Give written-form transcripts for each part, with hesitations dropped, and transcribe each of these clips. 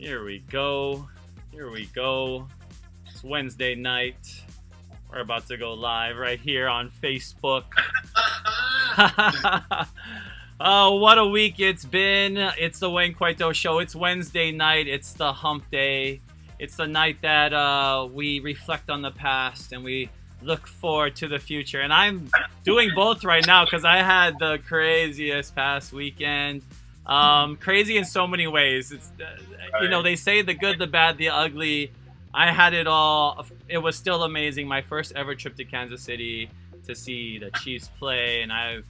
Here we go. Here we go. It's Wednesday night. We're about to go live right here on Facebook. Oh, what a week it's been. It's the Wayne Coito Show. It's Wednesday night. It's the hump day. It's the night that we reflect on the past and we look forward to the future. And I'm doing both right now because I had the craziest past weekend. Crazy in so many ways. It's they say the good, the bad, the ugly. I had it all. It was still amazing. My first ever trip to Kansas City to see the Chiefs play, and a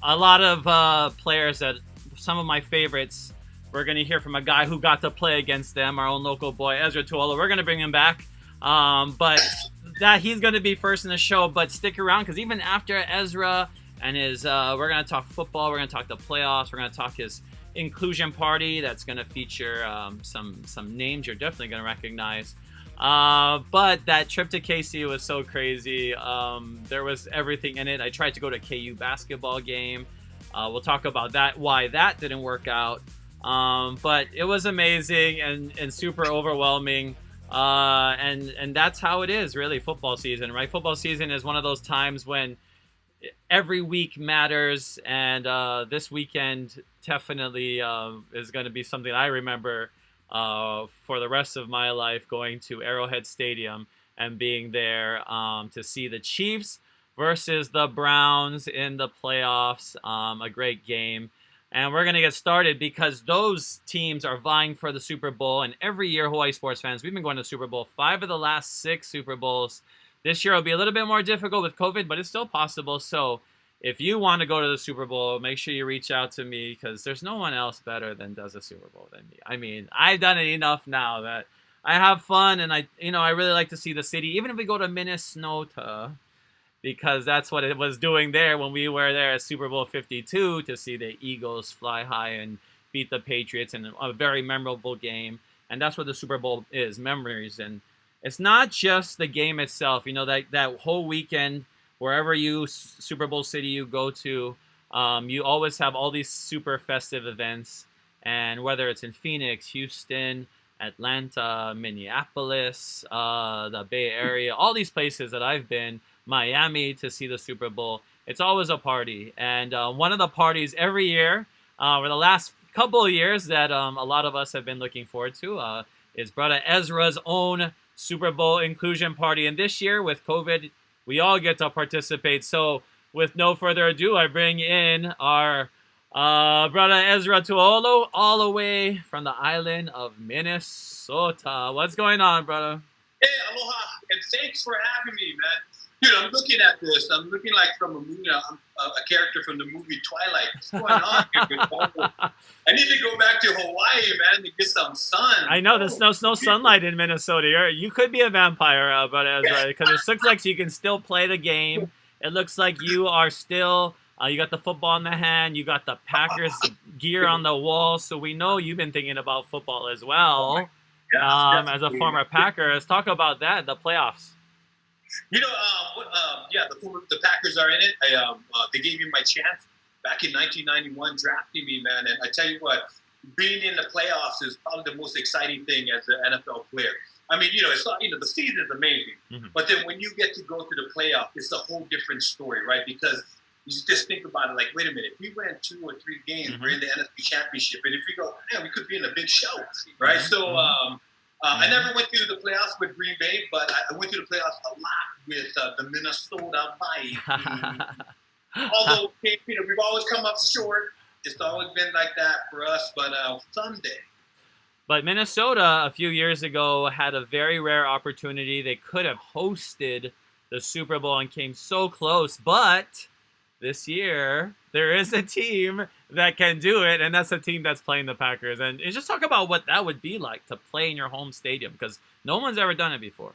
lot of players that some of my favorites. We're gonna hear from a guy who got to play against them, our own local boy Ezra Tuaolo. We're gonna bring him back, but that he's gonna be first in the show. But stick around because even after Ezra and his, we're gonna talk football. We're gonna talk the playoffs. We're gonna talk his inclusion party that's gonna feature some names you're definitely gonna recognize. But that trip to KC was so crazy. There was everything in it. I tried to go to KU basketball game. We'll talk about that, why that didn't work out. But it was amazing and super overwhelming. And that's how it is, really, football season, right? Football season is one of those times when every week matters. And this weekend definitely is going to be something I remember for the rest of my life, going to Arrowhead Stadium and being there to see the Chiefs versus the Browns in the playoffs. A great game. And we're going to get started because those teams are vying for the Super Bowl. And every year, Hawaii sports fans, we've been going to Super Bowl 5 of the last 6 Super Bowls. This year will be a little bit more difficult with COVID, but it's still possible. So if you want to go to the Super Bowl, make sure you reach out to me because there's no one else better than does a Super Bowl than me. I mean, I've done it enough now that I have fun, and I really like to see the city, even if we go to Minnesota, because that's what it was doing there when we were there at Super Bowl 52 to see the Eagles fly high and beat the Patriots in a very memorable game. And that's what the Super Bowl is, memories. And it's not just the game itself. That whole weekend, wherever Super Bowl city you go to, you always have all these super festive events. And whether it's in Phoenix, Houston, Atlanta, Minneapolis, the Bay Area, all these places that I've been, Miami to see the Super Bowl, it's always a party. And one of the parties every year, for the last couple of years that a lot of us have been looking forward to is Brother Ezra's own Super Bowl inclusion party. And this year with COVID, we all get to participate. So with no further ado, I bring in our Brother Ezra Tuaolo all the way from the island of Minnesota. What's going on, brother? Hey, aloha, and thanks for having me, man. Dude, I'm looking at this. I'm looking like from a movie. I'm a character from the movie Twilight. What's going on here? I need to go back to Hawaii, man, to get some sun. I know there's no sunlight in Minnesota. You could be a vampire, Brother Ezra, because it looks like you can still play the game. It looks like you are still. You got the football in the hand. You got the Packers gear on the wall. So we know you've been thinking about football as well. As a former Packer, let's talk about that. The playoffs. The Packers are in it. They gave me my chance back in 1991, drafting me, man. And I tell you what, being in the playoffs is probably the most exciting thing as an NFL player. I mean, it's not, the season is amazing, but then when you get to go to the playoff, it's a whole different story, right? Because you just think about it, like, wait a minute, if we win 2 or 3 games, we're in the NFC Championship, and if we go, man, we could be in a big show, right? So. I never went through the playoffs with Green Bay, but I went through the playoffs a lot with the Minnesota Vikings. Although we've always come up short, it's always been like that for us. But someday. But Minnesota a few years ago had a very rare opportunity. They could have hosted the Super Bowl and came so close, but this year there is a team that can do it, and that's a team that's playing the Packers. And just talk about what that would be like to play in your home stadium, because no one's ever done it before.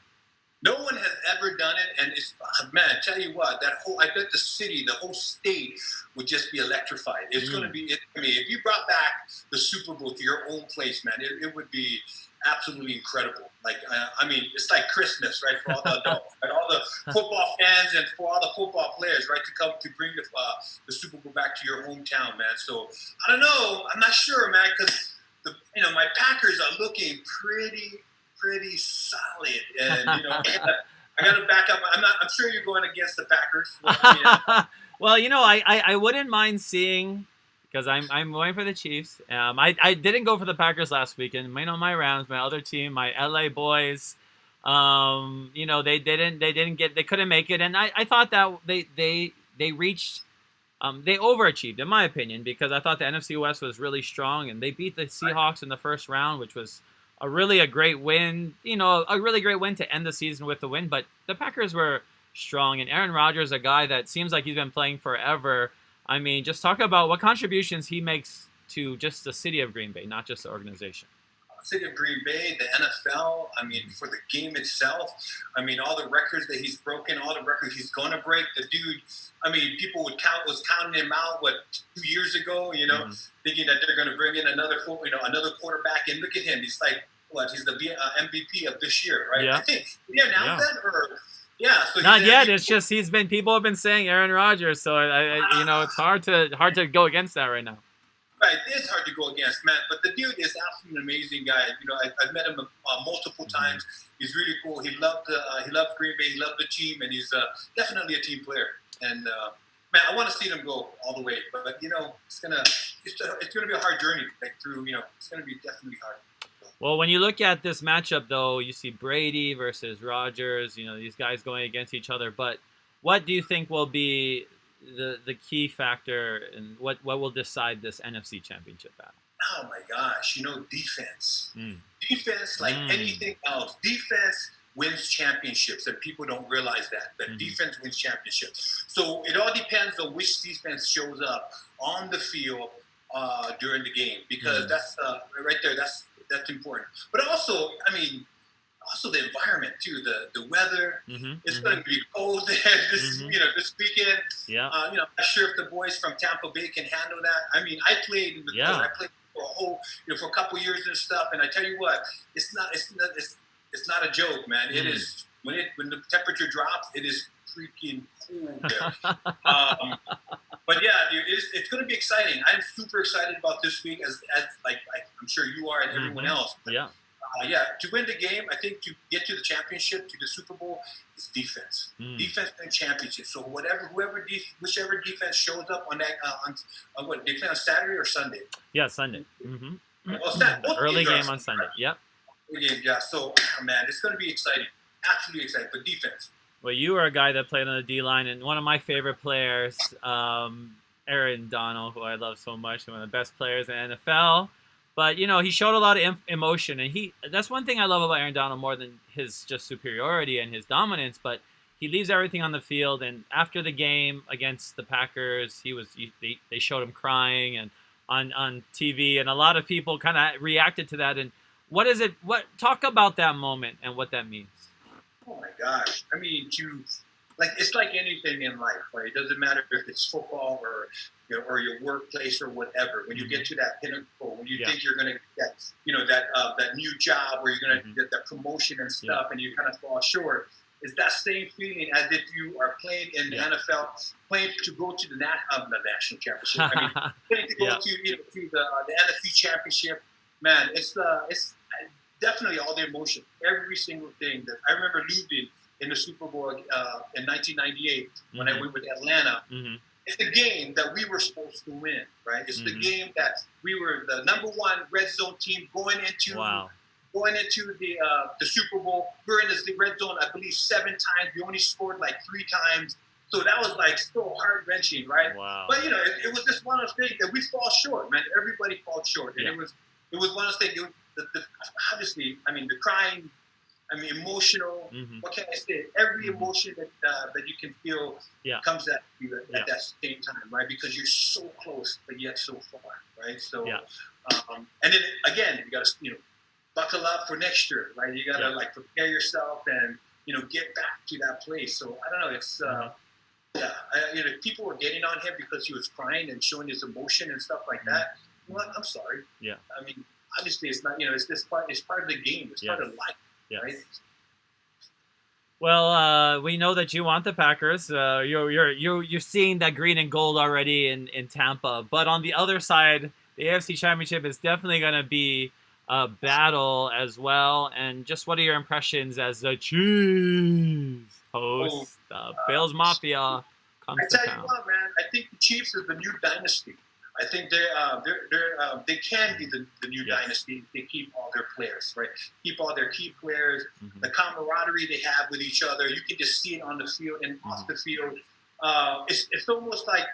No one has ever done it, and it's, man, tell you what, I bet the city, the whole state would just be electrified. It's going to be, if you brought back the Super Bowl to your own place, man, it would be absolutely incredible. Like, it's like Christmas, right, for all the adults, right, all the football fans and for all the football players, right, to come to bring the Super Bowl back to your hometown, man. So, I don't know. I'm not sure, man, because my Packers are looking pretty solid, and I got to back up. I'm sure you're going against the Packers. Well, I wouldn't mind seeing, because I'm going for the Chiefs. I didn't go for the Packers last weekend. My Rams, my other team, my LA boys. They couldn't make it, and I thought that they reached. They overachieved, in my opinion, because I thought the NFC West was really strong, and they beat the Seahawks in the first round, which was a great win. A really great win to end the season with the win. But the Packers were strong, and Aaron Rodgers, a guy that seems like he's been playing forever. I mean, just talk about what contributions he makes to just the city of Green Bay, not just the organization. City of Green Bay, the NFL, I mean, for the game itself, I mean, all the records that he's broken, all the records he's going to break. The dude, I mean, people was counting him out, 2 years ago, thinking that they're going to bring in another quarterback, and look at him. He's like, he's the MVP of this year, right? Yeah. I think, did he announce that, or... Yeah, so not yet. It's just people have been saying Aaron Rodgers, so it's hard to go against that right now. Right, it is hard to go against, man. But the dude is absolutely an amazing guy. I've met him multiple times. He's really cool. He loved Green Bay. He loved the team, and he's definitely a team player. And man, I want to see them go all the way. But it's gonna be a hard journey. It's gonna be definitely hard. Well, when you look at this matchup, though, you see Brady versus Rodgers. These guys going against each other. But what do you think will be the key factor, and what will decide this NFC Championship battle? Oh my gosh, defense. Defense, like anything else. Defense wins championships, and people don't realize that defense wins championships. So it all depends on which defense shows up on the field during the game, because that's right there. That's important. But also, I mean, the environment too, the weather. It's going to be cold there this weekend. Yeah. I'm not sure if the boys from Tampa Bay can handle that. I mean, I played in the cold. I played for a couple years and stuff, and I tell you what, it's not a joke, man. It is when the temperature drops, it is freaking cool there. But yeah, dude, it's going to be exciting. I'm super excited about this week, as I'm sure you are, and everyone else. But, to win the game, I think to get to the championship, to the Super Bowl, is defense. Defense and championship. So whichever defense shows up on that, on what they play on Saturday or Sunday. Yeah, Sunday. Well, early game on Sunday. Yep. Yeah. So man, it's going to be exciting. Absolutely exciting. But defense. Well, you were a guy that played on the D-line, and one of my favorite players, Aaron Donald, who I love so much, one of the best players in the NFL. But, he showed a lot of emotion, and that's one thing I love about Aaron Donald more than his just superiority and his dominance, but he leaves everything on the field. And after the game against the Packers, they showed him crying and on TV, and a lot of people kind of reacted to that. And talk about that moment and what that means. Oh my gosh. I mean, it's like anything in life, right? It doesn't matter if it's football or your workplace or whatever. When you get to that pinnacle, when you think you're going to get, that new job where you're going to get that promotion and stuff, and you kind of fall short, it's that same feeling as if you are playing in the NFL, playing to go to the national championship. I mean, playing to go to the NFC championship. Man, it's definitely all the emotion, every single thing. That I remember leaving in the Super Bowl in 1998 when I went with Atlanta. It's the game that we were supposed to win, right? It's the game that we were the number one red zone team going into the Super Bowl. We were in the red zone, I believe, 7 times. We only scored like 3 times. So that was like so heart-wrenching, right? Wow. But, it was just one of those things that we fall short, man. Everybody falls short. And it was one of those things. Obviously, I mean, the crying, emotional. What can I say? Every emotion that you can feel comes at you at that same time, right? Because you're so close, but yet so far, right? So, and then again, you got to buckle up for next year, right? You got to prepare yourself and get back to that place. So I don't know. It's people were getting on him because he was crying and showing his emotion and stuff like that. Well, I'm sorry. Yeah. I mean, obviously, it's not. It's this part. It's part of the game. It's part of life. Yes. Right? Well, we know that you want the Packers. You're seeing that green and gold already in Tampa. But on the other side, the AFC Championship is definitely going to be battle as well. And just what are your impressions as the Chiefs Oh, host Bills Mafia comes I to tell you town? what, man. I think the Chiefs is the new dynasty. I think they can be the new Yes. dynasty if they keep all their players, right? Keep all their key players, Mm-hmm. the camaraderie they have with each other. You can just see it on the field and off the field. It's almost like,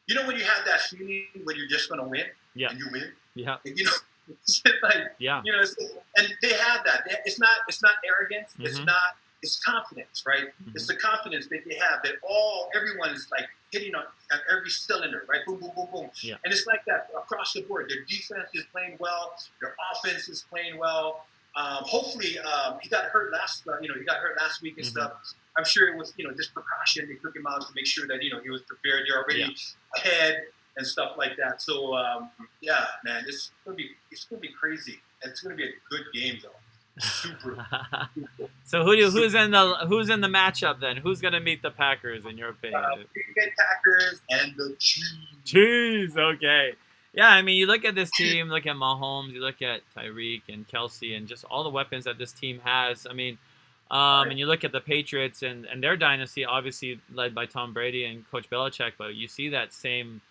you know, when you have that feeling when you're just going to win, Yeah. and you win, Yeah. and, you know, it's just like, Yeah. you know, and they have that. It's not arrogance. Mhm. It's confidence, right? It's the confidence that they have that everyone is like hitting on every cylinder, right? Boom, boom, boom, boom. Yeah. And it's like that across the board. Their defense is playing well. Their offense is playing well. Hopefully, he got hurt last week and stuff. I'm sure it was, just precaution. They took him out to make sure that, he was prepared. They're already ahead and stuff like that. So, yeah, man, it's gonna be crazy. It's gonna be a good game though. Super. So who's in the matchup then? Who's gonna meet the Packers in your opinion? Green Bay Packers and the Chiefs. Chiefs, okay. Yeah, I mean, you look at this team, look at Mahomes, you look at Tyreek and Kelsey, and just all the weapons that this team has. I mean, and you look at the Patriots and their dynasty, obviously led by Tom Brady and Coach Belichick, but you see that same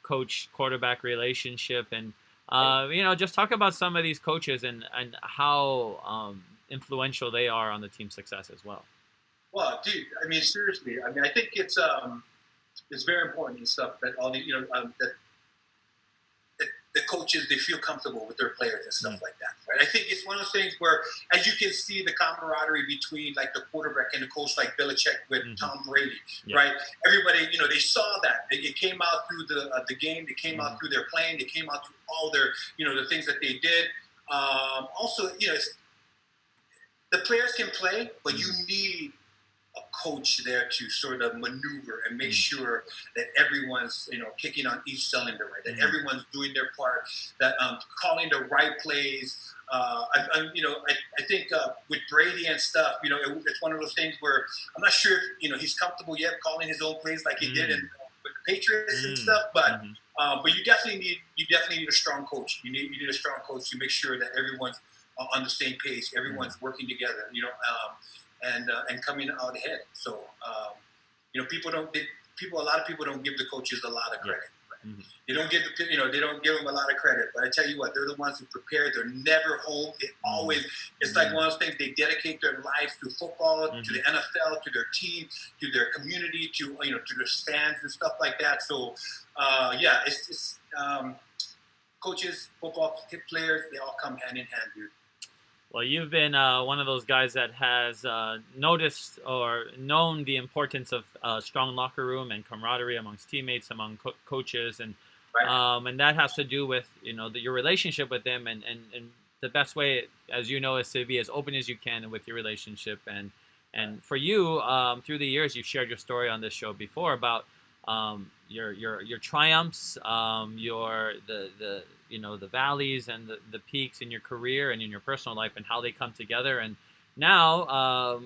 coach-quarterback relationship. And, just talk about some of these coaches and how influential they are on the team's success as well. Well, dude, I mean, seriously, I mean, I think it's very important and stuff that all the, that the coaches, they feel comfortable with their players and stuff like that, right? I think it's one of those things where, as you can see, the camaraderie between like the quarterback and the coach, like Belichick with Tom Brady, right? Everybody, they saw that. It came out through the game. They came out through their playing. They came out through all their, the things that they did. Also, the players can play, but you need a coach there to sort of maneuver and make sure that everyone's, kicking on each cylinder, right? That everyone's doing their part, that calling the right plays. I think with Brady and stuff, it's one of those things where I'm not sure if, he's comfortable yet calling his own plays like he did with the Patriots and stuff, but you definitely need a strong coach. You need a strong coach to make sure that everyone's on the same page, everyone's working together, and coming out ahead. So, a lot of people don't give the coaches a lot of credit. Right? They don't give them a lot of credit. But I tell you what, they're the ones who prepare. They're never home. It's like one of those things. They dedicate their lives to football, to the NFL, to their team, to their community, to their fans and stuff like that. So, it's coaches, football players, they all come hand in hand, dude. Well, you've been one of those guys that has noticed or known the importance of a strong locker room and camaraderie amongst teammates, among coaches, and that has to do with your relationship with them, and the best way, as you know, is to be as open as you can with your relationship. And for you, through the years, you've shared your story on this show before about your triumphs, the valleys and the peaks in your career and in your personal life, and how they come together. And now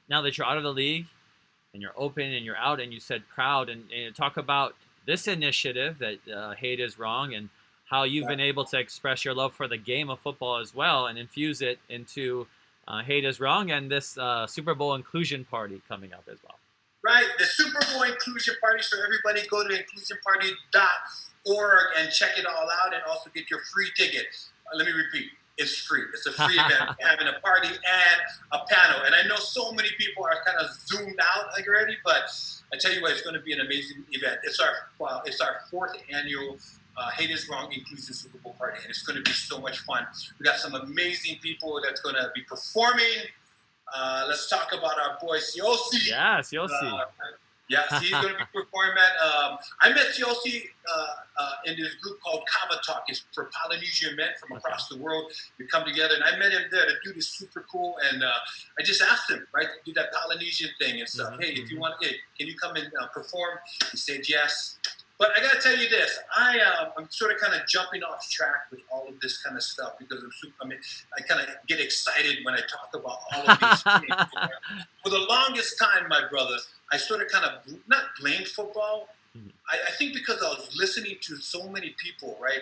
that you're out of the league and you're open and you're out, and you said proud, and talk about this initiative that Hate is Wrong, and how you've been able to express your love for the game of football as well and infuse it into Hate is Wrong and this Super Bowl inclusion party coming up as well. Right, the Super Bowl inclusion party. So everybody go to inclusionparty.org and check it all out, and also get your free ticket. Let me repeat, it's free. It's a free event. We're having a party and a panel. And I know so many people are kind of zoomed out already, but I tell you what, it's going to be an amazing event. It's our fourth annual Hate is Wrong Inclusion Super Bowl party, and it's going to be so much fun. We got some amazing people that's going to be performing. Let's talk about our boy Siosi. Yeah, Siosi. He's going to be performing at. I met Siosi in this group called Kava Talk. It's for Polynesian men from across the world. We come together, and I met him there. The dude is super cool, and I just asked him, right, to do that Polynesian thing and stuff. Hey, if you want, can you come and perform? He said yes. But I got to tell you this, I'm sort of kind of jumping off track with all of this kind of stuff because I kind of get excited when I talk about all of these things. For the longest time, my brother, I sort of kind of not blamed football, I think because I was listening to so many people, right?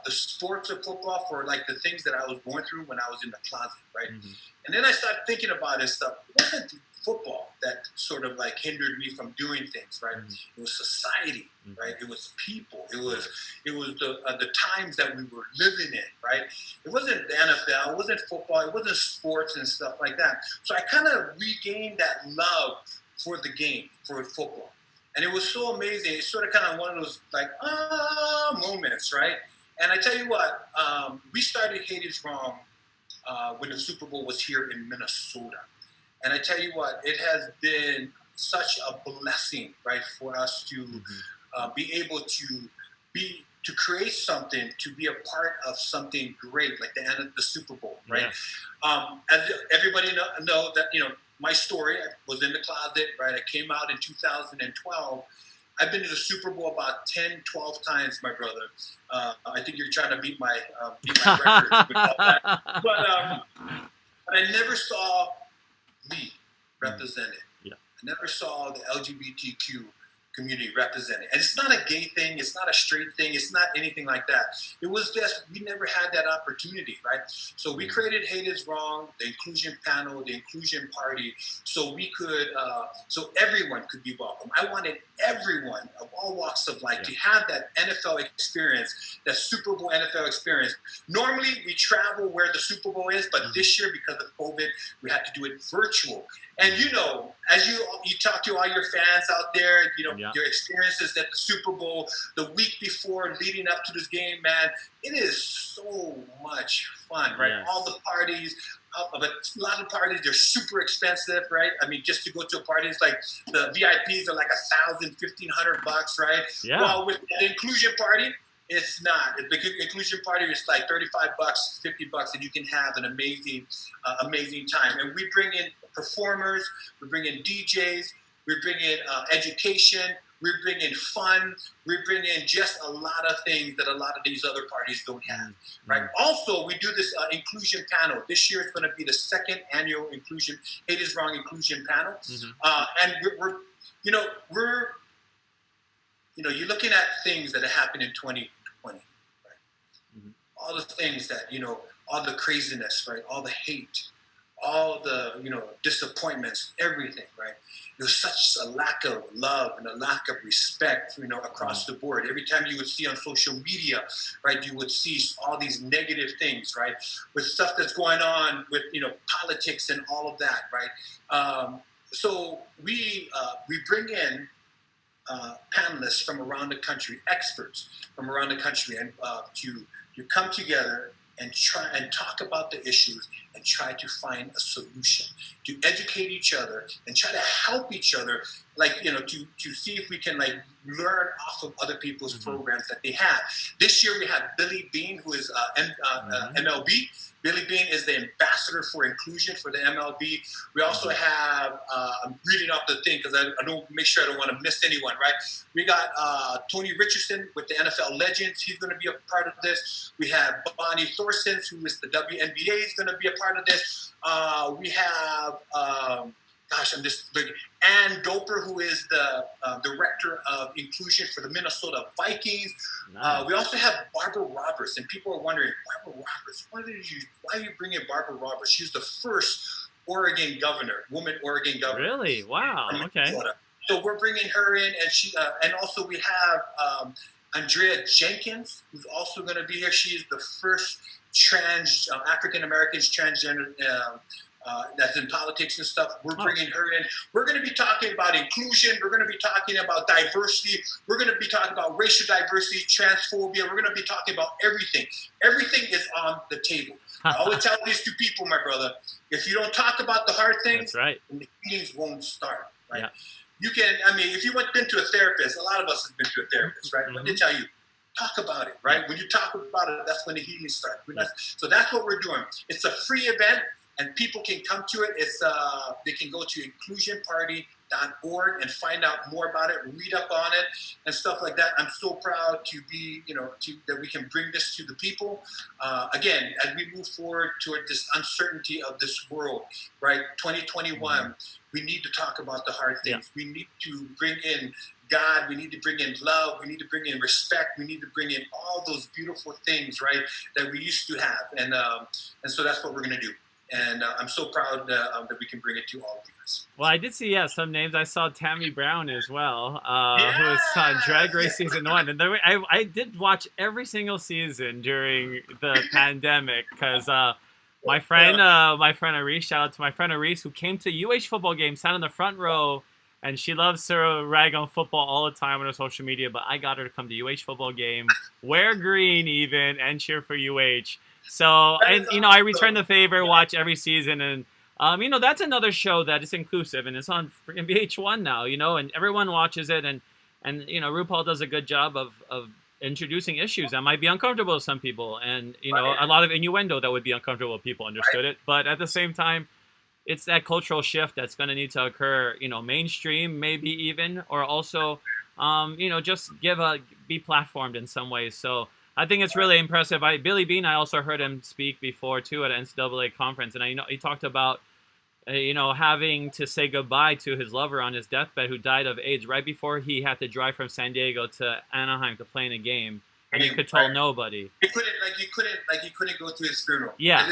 The sports of football for like the things that I was going through when I was in the closet, right? And then I started thinking about this stuff. It wasn't football that sort of like hindered me from doing things, right? It was society, right? It was people. It was the times that we were living in, right? It wasn't the NFL. It wasn't football. It wasn't sports and stuff like that. So I kind of regained that love for the game, for football. And it was so amazing. It's sort of kind of one of those like, moments, right? And I tell you what, we started Hades Wrong when the Super Bowl was here in Minnesota. And I tell you what, it has been such a blessing, right, for us to be able to create something, to be a part of something great, like the end of the Super Bowl, right? As everybody know that, my story, I was in the closet, right? I came out in 2012. I've been to the Super Bowl about 10, 12 times, my brother. I think you're trying to beat my record with all that. But I never saw me represented. I never saw the LGBTQ community represented. And it's not a gay thing. It's not a straight thing. It's not anything like that. It was just, we never had that opportunity, right? So we created Hate Is Wrong, the inclusion panel, the inclusion party, so we could, so everyone could be welcome. I wanted everyone of all walks of life to have that NFL experience, that Super Bowl NFL experience. Normally we travel where the Super Bowl is, but this year because of COVID, we had to do it virtual. And as you talk to all your fans out there, your experiences at the Super Bowl, the week before leading up to this game, man, it is so much fun, right? All the parties, but a lot of parties, they're super expensive, right? I mean, just to go to a party, it's like the VIPs are like $1,000, $1,500, right? Well, with the inclusion party, it's not. The inclusion party is like $35, $50, and you can have an amazing time. And we bring in performers, we bring in DJs, we bring in education, we bring in fun, we bring in just a lot of things that a lot of these other parties don't have, right? Also, we do this inclusion panel. This year it's going to be the second annual inclusion, Hate Is Wrong inclusion panel. And you're looking at things that have happened in 2020, right? All the things that, all the craziness, right? All the hate, all the, disappointments, everything, right? There's such a lack of love and a lack of respect, across the board. Every time you would see on social media, right, you would see all these negative things, right? With stuff that's going on with, politics and all of that, right? So we bring in panelists from around the country, experts from around the country, and to come together and try and talk about the issues and try to find a solution, to educate each other and try to help each other, to see if we can learn off of other people's programs that they have. This year we have Billy Bean, who is MLB. Billy Bean is the ambassador for inclusion for the MLB. We also have, I'm reading off the thing because I don't make sure I don't want to miss anyone, right? We got Tony Richardson with the NFL Legends. He's going to be a part of this. We have Bonnie Thorson, who is the WNBA, is going to be a part of this. We have, I'm just looking, Ann Doper, who is the director of inclusion for the Minnesota Vikings. We also have Barbara Roberts, and people are wondering, Barbara Roberts, why are you bringing Barbara Roberts? She's the first Oregon governor, woman Oregon governor. Really? Wow. Okay. So we're bringing her in, and she, and also we have Andrea Jenkins, who's also going to be here. She is the first African Americans transgender. That's in politics and stuff. We're bringing her in. We're going to be talking about inclusion. We're going to be talking about diversity. We're going to be talking about racial diversity, transphobia. We're going to be talking about everything. Everything is on the table. I always tell these two people, my brother, if you don't talk about the hard things, the healings won't start, right? Yeah. You can, if you went into a therapist, a lot of us have been to a therapist, right? But they tell you, talk about it, right? When you talk about it, that's when the healing starts. So that's what we're doing. It's a free event. And people can come to it. It's they can go to inclusionparty.org and find out more about it, read up on it, and stuff like that. I'm so proud to be, that we can bring this to the people. Again, as we move forward toward this uncertainty of this world, right? 2021, we need to talk about the hard things. We need to bring in God. We need to bring in love. We need to bring in respect. We need to bring in all those beautiful things, right, that we used to have. And so that's what we're going to do. And I'm so proud that we can bring it to all of you guys. Well, I did see, some names. I saw Tammy Brown as well, Yeah! who was on Drag Race Season 1. And I did watch every single season during the pandemic because my friend Aris, shout out to my friend Aris, who came to UH football games, sat in the front row, and she loves to rag on football all the time on her social media, but I got her to come to UH football game, wear green even, and cheer for UH. So, and, I return the favor, watch every season, and, that's another show that is inclusive, and it's on VH1 now, and everyone watches it, and RuPaul does a good job of introducing issues that might be uncomfortable to some people, and, a lot of innuendo that would be uncomfortable if people understood it, but at the same time, it's that cultural shift that's going to need to occur, mainstream maybe even, or also, just be platformed in some ways, so I think it's really impressive. Billy Beane, I also heard him speak before too at an NCAA conference, and he talked about, having to say goodbye to his lover on his deathbed who died of AIDS right before he had to drive from San Diego to Anaheim to play in a game, and he could tell nobody. He couldn't go to his funeral. Yeah,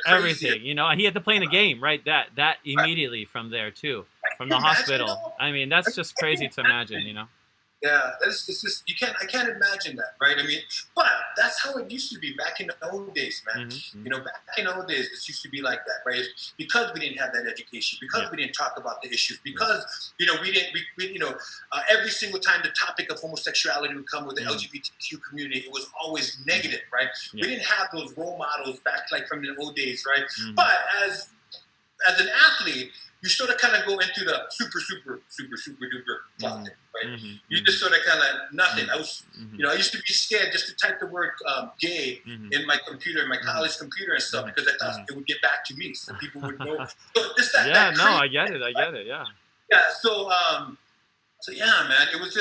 everything. And he had to play in a game, right? That immediately from there too, from the hospital. I mean, that's just crazy to imagine. Yeah, it's just I can't imagine that, right? I mean, but that's how it used to be back in the old days, man. Mm-hmm. Back in the old days, it used to be like that, right? It's because we didn't have that education, because we didn't talk about the issues, because we every single time the topic of homosexuality would come with the LGBTQ community, it was always negative, right? We didn't have those role models back like from the old days, right? But as an athlete, you sort of kind of go into the super duper closet, right? You just sort of kind of nothing. I was, I used to be scared just to type the word gay in my computer, in my college computer and stuff, because I thought it would get back to me, so people would know. So I get it, yeah. Yeah, so yeah, man, it was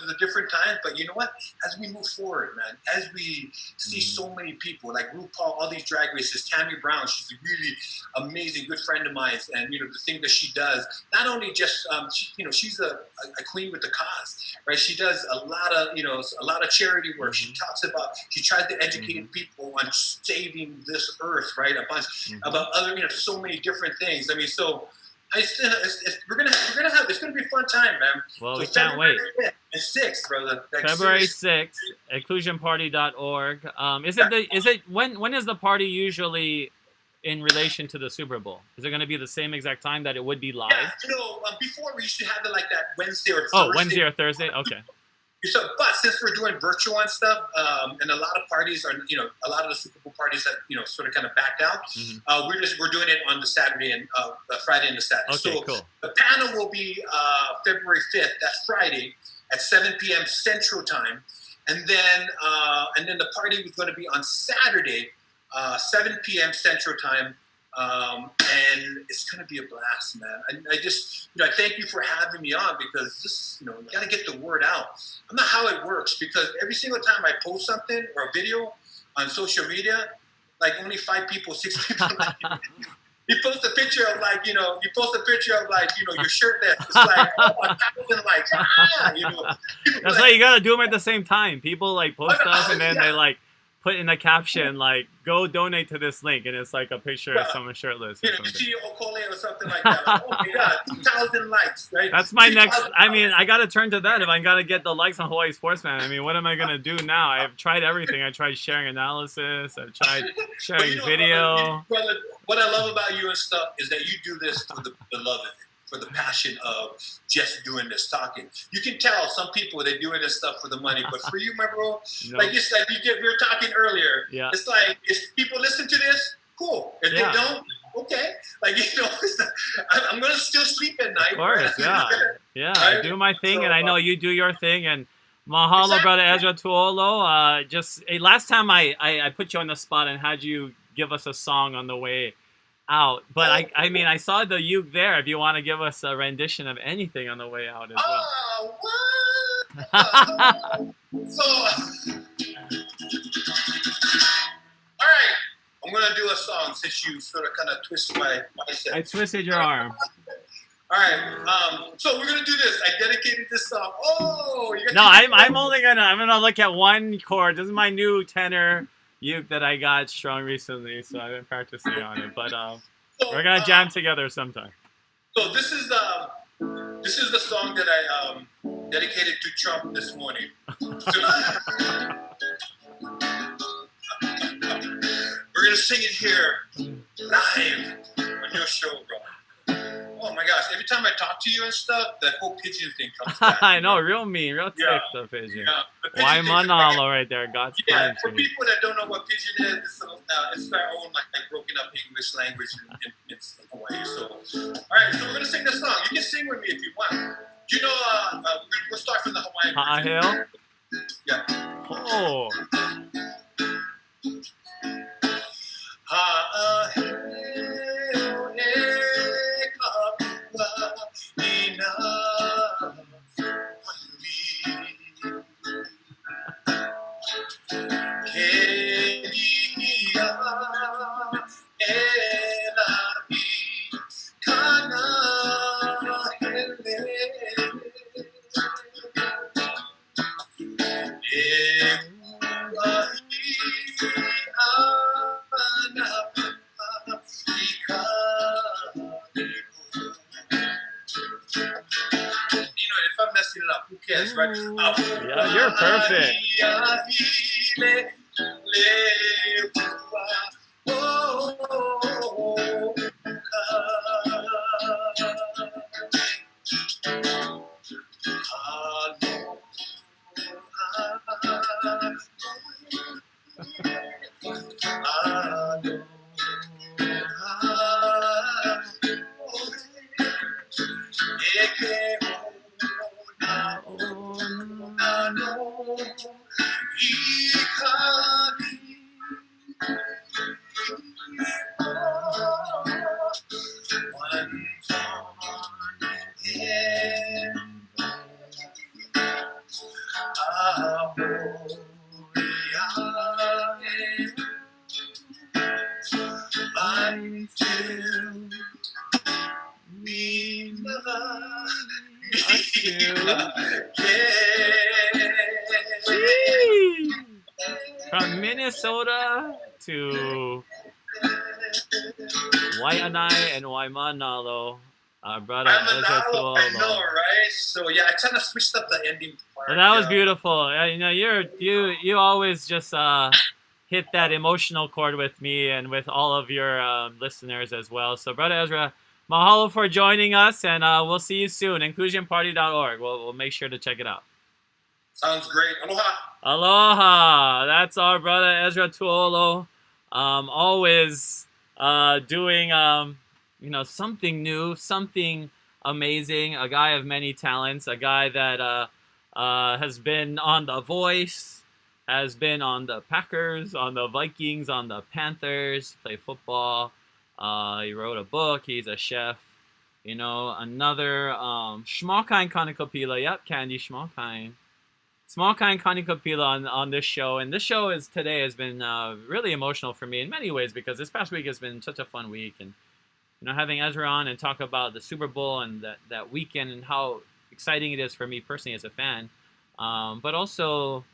a different time, but you know what? As we move forward, man, as we see so many people like RuPaul, all these drag races, Tammy Brown, she's a really amazing, good friend of mine, and the thing that she does, not only just, she's a queen with the cause, right? She does a lot of charity work. She talks about, she tries to educate people on saving this earth, right? A bunch about other, so many different things. I mean, so. It's gonna be a fun time, man. Well, we can't wait. And 6th, brother. February 6th, inclusionparty.org. When is the party usually in relation to the Super Bowl? Is it going to be the same exact time that it would be live? Yeah, before we used to have it like that Wednesday or Thursday. Oh, Wednesday or Thursday? Okay. So, but since we're doing virtual and stuff, and a lot of parties are, a lot of the Super Bowl parties that, sort of kind of backed out, we're doing it on the Saturday and Friday and the Saturday. Okay, so cool. The panel will be February 5th, that's Friday, at 7 p.m. Central Time. And then the party was going to be on Saturday, 7 p.m. Central Time. And it's going to be a blast, man. I just, I thank you for having me on, because this, you got to get the word out. I don't know how it works, because every single time I post something or a video on social media, like only 5 people, 6 people like it. You post a picture of your shirt there. It's like, 1,000 likes. That's why you got to do them at the same time. People like post stuff and then they like put in a caption like, go donate to this link, and it's like a picture of someone shirtless. You see Okole or something like that. Like, oh my God, 2,000 likes, right? That's my next. I mean, I got to turn to that if I got to get the likes on Hawaii Sportsman. I mean, what am I going to do now? I've tried everything. I tried sharing analysis. I've tried sharing video. Brother, what I love about you and stuff is that you do this for the love of it, for the passion of just doing this talking. You can tell some people they're doing this stuff for the money, but for you, my bro, like you said, we were talking earlier. Yeah. It's like, if people listen to this, cool. If they don't, okay. Like, I'm gonna still sleep at night. Of course, right? Yeah. I do my thing, and I know you do your thing, and mahalo, brother Ezra Tuaolo. Last time I put you on the spot and had you give us a song on the way out, but I mean, I saw the uke there. If you want to give us a rendition of anything on the way out as well. Oh, what? So, all right, I'm gonna do a song since you sort of kind of twisted my set. I twisted your arm. All right. So we're gonna do this. I dedicated this song. Oh, you got No, I'm gonna look at one chord. This is my new tenor uke that I got strung recently, so I've been practicing on it. But we're gonna jam together sometime. So this is the song that I dedicated to Trump this morning. We're gonna sing it here live on your show, bro. Oh my gosh! Every time I talk to you and stuff, that whole pigeon thing comes back. I know, real mean, real tick the pigeon. Yeah, the Why pigeon manalo right there? God's yeah, for people that don't know what pigeon is, it's our own like broken up English language in Hawaii. So, all right, so we're gonna sing this song. You can sing with me if you want. You know, we'll start from the Hawaiian version. Yeah. Oh. Who cares, right? Yeah, you're perfect. From Minnesota to Waianae and Waimanalo, our brother Ezra Tuaolo. I know, right? So yeah, I kind of switched up the ending part. Well, that was beautiful. You know, you always just hit that emotional chord with me and with all of your listeners as well. So, brother Ezra, mahalo for joining us, and we'll see you soon. Inclusionparty.org. We'll make sure to check it out. Sounds great. Aloha. Aloha. That's our brother Ezra Tuaolo. Always doing something new, something amazing. A guy of many talents. A guy that has been on The Voice, has been on the Packers, on the Vikings, on the Panthers. Played football. He wrote a book. He's a chef. You know, another small kind Kanikapila. Yep, Candy, small kind. Small kind Kanikapila on this show. And this show today has been really emotional for me in many ways, because this past week has been such a fun week. And, you know, having Ezra on and talk about the Super Bowl and that weekend and how exciting it is for me personally as a fan. But also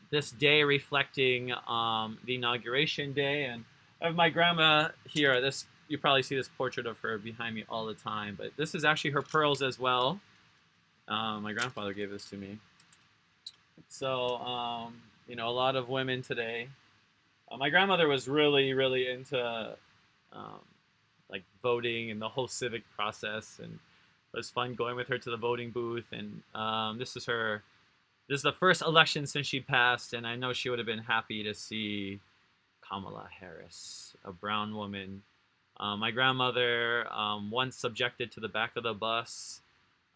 this day reflecting the inauguration day. And I have my grandma here. You probably see this portrait of her behind me all the time. But this is actually her pearls as well. My grandfather gave this to me. So, you know, a lot of women today. My grandmother was really, really into like voting and the whole civic process, and it was fun going with her to the voting booth. And this is the first election since she passed, and I know she would have been happy to see Kamala Harris, a brown woman. My grandmother once subjected to the back of the bus.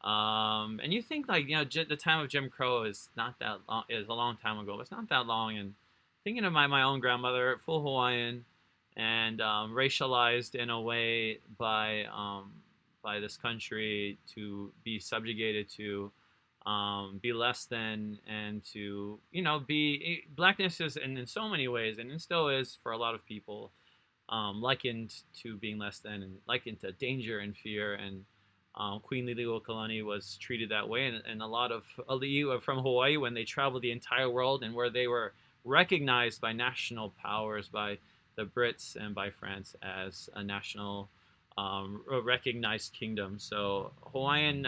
And you think, like, you know, the time of Jim Crow is not that long, is a long time ago, but it's not that long. And thinking of my own grandmother, full Hawaiian, and racialized in a way by this country to be subjugated to, be less than, and to, you know, be blackness is in so many ways, and it still is for a lot of people, likened to being less than and likened to danger and fear. And Queen Liliuokalani was treated that way. And a lot of ali'i from Hawaii, when they traveled the entire world and where they were recognized by national powers, by the Brits and by France as a national recognized kingdom. So Hawaiian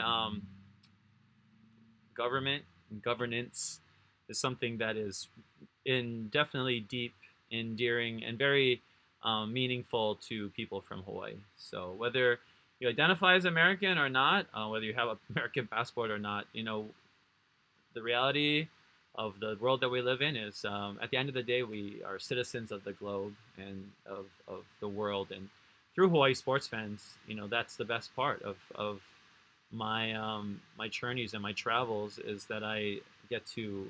government and governance is something that is in definitely deep, endearing, and very meaningful to people from Hawaii. So whether you identify as American or not, whether you have an American passport or not, the reality of the world that we live in is at the end of the day, we are citizens of the globe and of the world. And through Hawaii sports fans, that's the best part of my my journeys and my travels, is that I get to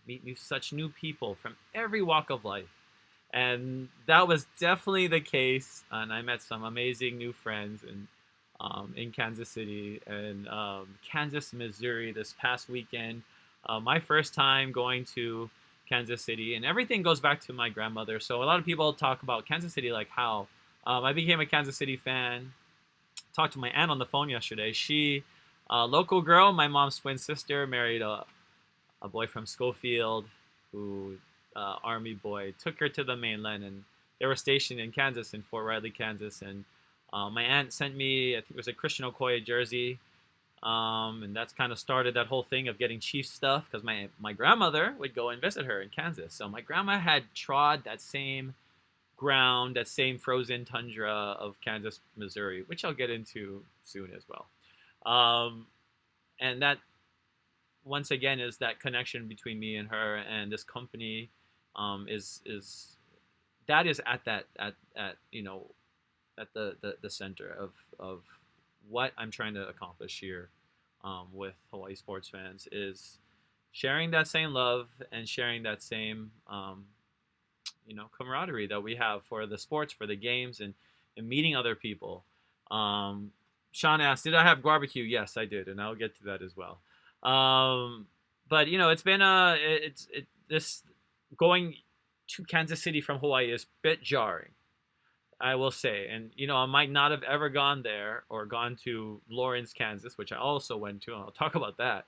meet such new people from every walk of life. And that was definitely the case. And I met some amazing new friends in Kansas City and Kansas, Missouri this past weekend. My first time going to Kansas City, and everything goes back to my grandmother. So a lot of people talk about Kansas City like how I became a Kansas City fan. Talked to my aunt on the phone yesterday. She, local girl, my mom's twin sister, married a boy from Schofield, who Army boy, took her to the mainland, and they were stationed in Kansas, in Fort Riley, Kansas. And my aunt sent me, I think it was a Christian Okoye jersey. And that's kind of started that whole thing of getting Chiefs stuff, because my grandmother would go and visit her in Kansas. So my grandma had trod that same ground, that same frozen tundra of Kansas, Missouri, which I'll get into soon as well. And that, once again, is that connection between me and her, and this company is that is at the center of what I'm trying to accomplish here with Hawaii sports fans, is sharing that same love and sharing that same camaraderie that we have for the sports, for the games, and meeting other people. Sean asked, did I have barbecue? Yes, I did, and I'll get to that as well. But it's been this going to Kansas City from Hawaii is a bit jarring, I will say. And I might not have ever gone there or gone to Lawrence, Kansas, which I also went to, and I'll talk about that.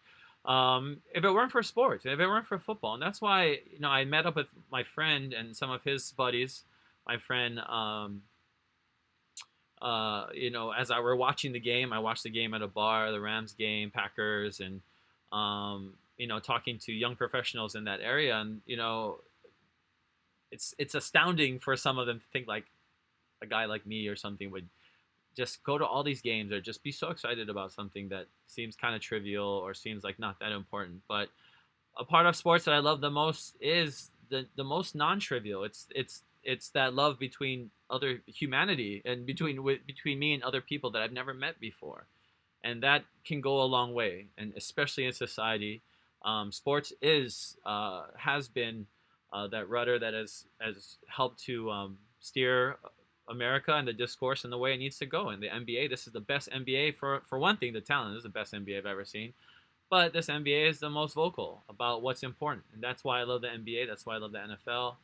If it weren't for sports, if it weren't for football. And that's why I met up with my friend and some of his buddies. My friend, as I were watching the game, I watched the game at a bar, the Rams game, Packers, and talking to young professionals in that area. And it's astounding for some of them to think like a guy like me or something would just go to all these games or just be so excited about something that seems kind of trivial or seems like not that important. But a part of sports that I love the most is the most non-trivial. It's that love between other humanity and between me and other people that I've never met before. And that can go a long way, and especially in society. Sports has been that rudder that has helped to steer America and the discourse in the way it needs to go. And the NBA, this is the best NBA for one thing. The talent is the best NBA I've ever seen, but this NBA is the most vocal about what's important, and that's why I love the NBA. That's why I love the NFL.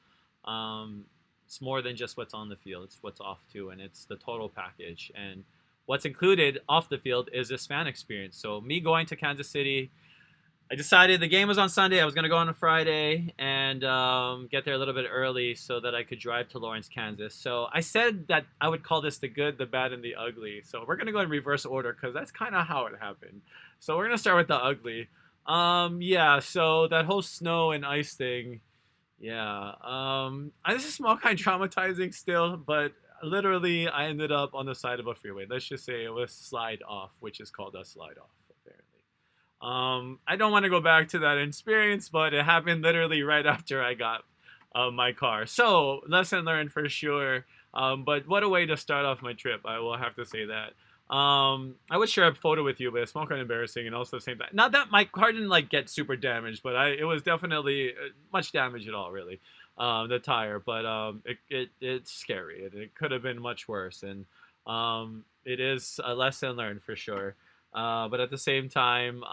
It's more than just what's on the field; it's what's off too, and it's the total package. And what's included off the field is this fan experience. So me going to Kansas City, I decided the game was on Sunday. I was going to go on a Friday and get there a little bit early so that I could drive to Lawrence, Kansas. So I said that I would call this the good, the bad, and the ugly. So we're going to go in reverse order because that's kind of how it happened. So we're going to start with the ugly. So that whole snow and ice thing, this is small kind of traumatizing still, but literally I ended up on the side of a freeway. Let's just say it was slide off, which is called a slide off. I don't want to go back to that experience, but it happened literally right after I got my car. So, lesson learned for sure. But what a way to start off my trip, I will have to say that. I would share a photo with you, but it's kind of embarrassing, and also the same time. Not that my car didn't get super damaged, but it was definitely much damage at all, really. The tire, but it's scary, and it could have been much worse, and it is a lesson learned for sure. But at the same time,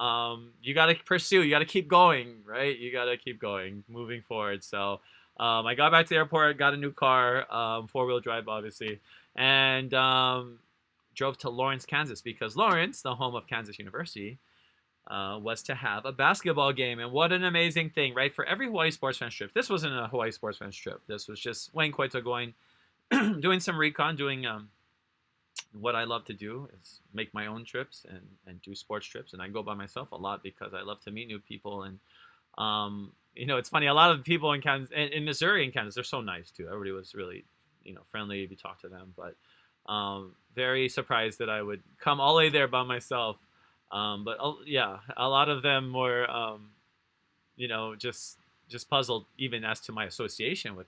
you got to pursue, you got to keep going, right? You got to keep going, moving forward. So I got back to the airport, got a new car, 4-wheel drive, obviously, and drove to Lawrence, Kansas, because Lawrence, the home of Kansas University, was to have a basketball game. And what an amazing thing, right? For every Hawaii sports fans trip, this wasn't a Hawaii sports fans trip. This was just Wayne Coito going, doing some recon, doing what I love to do is make my own trips and do sports trips. And I go by myself a lot because I love to meet new people. And, it's funny, a lot of the people in Kansas, in Missouri and Kansas, they're so nice too. Everybody was really, friendly if you talk to them. But very surprised that I would come all the way there by myself. But yeah, a lot of them were, just puzzled even as to my association with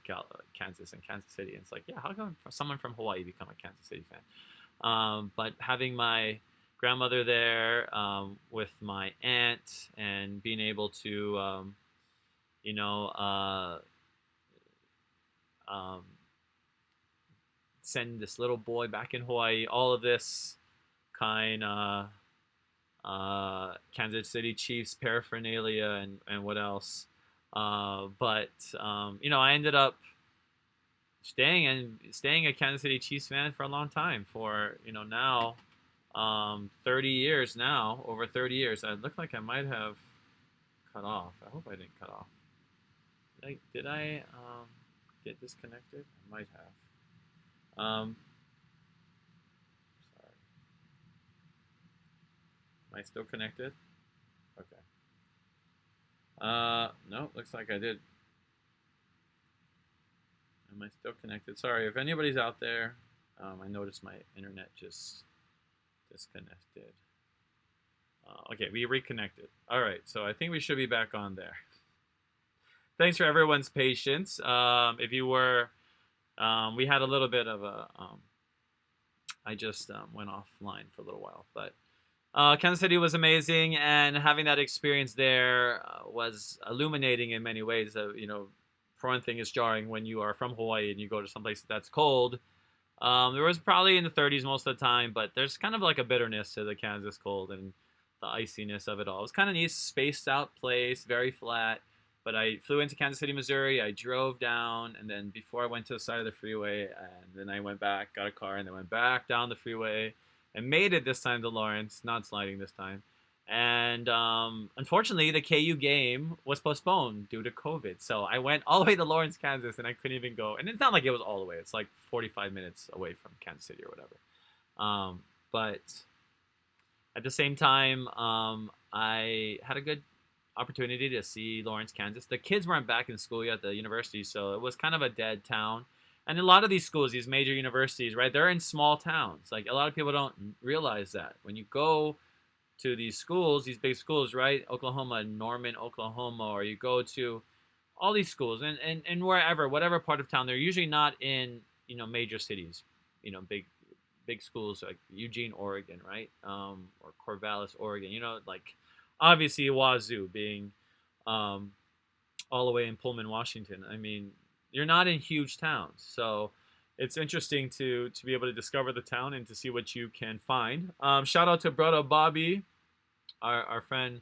Kansas and Kansas City. And it's like, yeah, how come someone from Hawaii become a Kansas City fan? But having my grandmother there, with my aunt, and being able to, send this little boy back in Hawaii, all of this kind of Kansas City Chiefs paraphernalia and what else. But I ended up staying a Kansas City Chiefs fan for a long time, for now 30 years now, over 30 years. I look like I might have cut off. I hope I didn't cut off. Did I get disconnected? I might have. Sorry. Am I still connected? Okay. No, looks like I did. Am I still connected? Sorry, if anybody's out there, I noticed my internet just disconnected. Okay, we reconnected. All right, so I think we should be back on there. Thanks for everyone's patience. If you were, we had a little bit of a, I just went offline for a little while, but Kansas City was amazing, and having that experience there was illuminating in many ways. For one thing, it's jarring when you are from Hawaii and you go to some place that's cold. There was probably in the 30s most of the time, but there's kind of like a bitterness to the Kansas cold and the iciness of it all. It was kind of neat, spaced out place, very flat. But I flew into Kansas City, Missouri. I drove down, and then before I went to the side of the freeway, and then I went back, got a car, and then went back down the freeway, and made it this time to Lawrence, not sliding this time. And unfortunately, the KU game was postponed due to COVID. So I went all the way to Lawrence, Kansas, and I couldn't even go. And it's not like it was all the way. It's like 45 minutes away from Kansas City or whatever. But at the same time, I had a good opportunity to see Lawrence, Kansas. The kids weren't back in school yet at the university, so it was kind of a dead town. And a lot of these schools, these major universities, right, they're in small towns. Like, a lot of people don't realize that. When you go to these schools, these big schools, right, Oklahoma, Norman, Oklahoma, or you go to all these schools, and wherever, whatever part of town, they're usually not in, major cities, big schools like Eugene, Oregon, right, or Corvallis, Oregon, like, obviously, Wazoo being all the way in Pullman, Washington. I mean, you're not in huge towns. So it's interesting to be able to discover the town and to see what you can find. Shout out to brother Bobby, our friend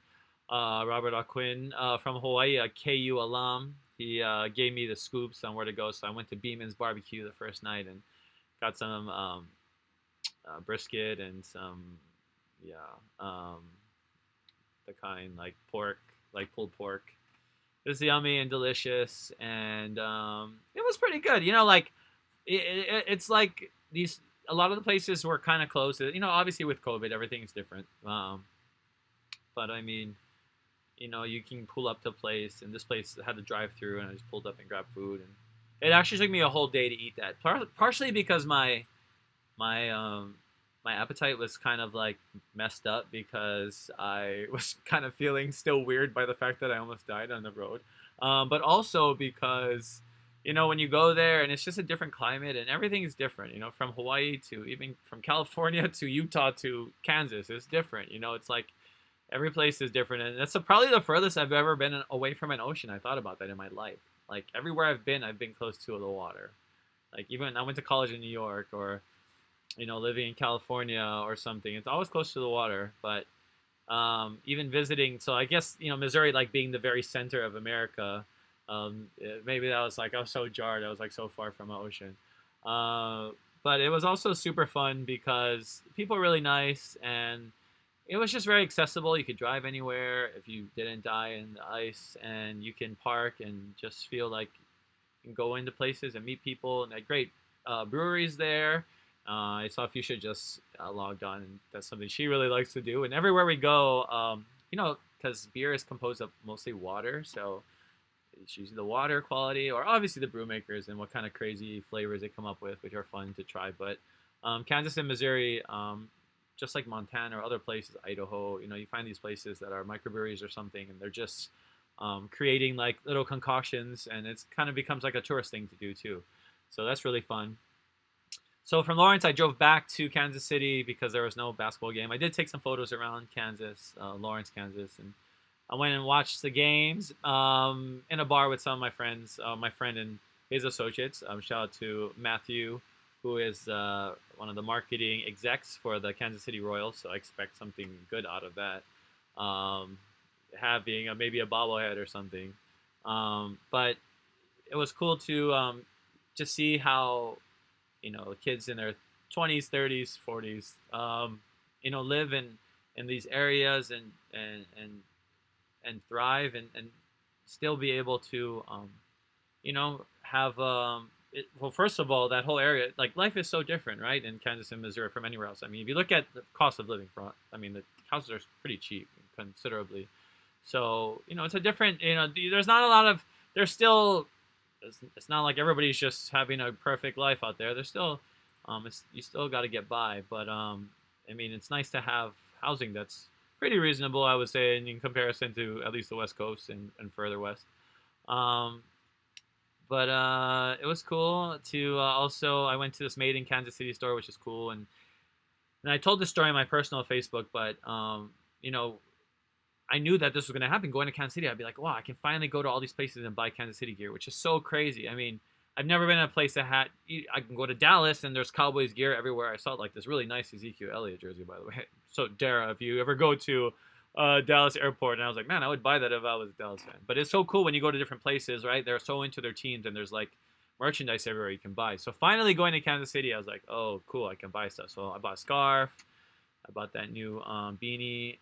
Robert Aquin from Hawaii, a KU alum. He gave me the scoops on where to go. So I went to Beeman's Barbecue the first night and got some brisket and some, the kind like pork, like pulled pork. It was yummy and delicious, and it was pretty good. It's like these. A lot of the places were kind of closed. Obviously with COVID, everything's different. But I mean, you can pull up to a place, and this place had a drive-through, and I just pulled up and grabbed food, and it actually took me a whole day to eat that. Partially because my appetite was kind of like messed up because I was kind of feeling still weird by the fact that I almost died on the road. But also because, when you go there and it's just a different climate and everything is different, from Hawaii to even from California to Utah to Kansas, it's different. It's like every place is different. And that's probably the furthest I've ever been away from an ocean. I thought about that in my life. Like everywhere I've been close to the water. Like even I went to college in New York or living in California or something. It's always close to the water, but even visiting. So I guess, Missouri, like being the very center of America, Maybe that was like I was so jarred. I was like so far from the ocean. Uh, but it was also super fun because people are really nice and it was just very accessible. You could drive anywhere if you didn't die in the ice, and you can park and just feel like you can go into places and meet people. And great breweries there. I saw Fuchsia just logged on, and that's something she really likes to do. And everywhere we go, because beer is composed of mostly water, so it's usually the water quality, or obviously the brew makers and what kind of crazy flavors they come up with, which are fun to try. But Kansas and Missouri, just like Montana or other places, Idaho, you find these places that are microbreweries or something, and they're just creating like little concoctions, and it's kind of becomes like a tourist thing to do too. So that's really fun. So from Lawrence, I drove back to Kansas City because there was no basketball game. I did take some photos around Kansas, Lawrence, Kansas, and I went and watched the games in a bar with some of my friends, my friend and his associates. Shout out to Matthew, who is one of the marketing execs for the Kansas City Royals. So I expect something good out of that, having maybe a bobblehead or something. But it was cool to just see how kids in their 20s, 30s, 40s, live in these areas and thrive and still be able to have well, first of all, that whole area, like life is so different, right, in Kansas and Missouri from anywhere else. I mean, if you look at the cost of living, the houses are pretty cheap considerably. So it's a different. There's not a lot of. There's still. It's not like everybody's just having a perfect life out there. There's still, you still got to get by. But it's nice to have housing that's pretty reasonable, I would say, in comparison to at least the West Coast and further west. But it was cool to also. I went to this Made in Kansas City store, which is cool, and I told this story on my personal Facebook. But I knew that this was going to happen. Going to Kansas City, I'd be like, wow, I can finally go to all these places and buy Kansas City gear, which is so crazy. I mean, I've never been in a place that had. I can go to Dallas and there's Cowboys gear everywhere. I saw like this really nice Ezekiel Elliott jersey, by the way. So Dara, if you ever go to Dallas airport, and I was like, man, I would buy that if I was a Dallas fan. But it's so cool when you go to different places, right? They're so into their teams, and there's like merchandise everywhere you can buy. So finally going to Kansas City, I was like, oh, cool, I can buy stuff. So I bought a scarf. I bought that new beanie.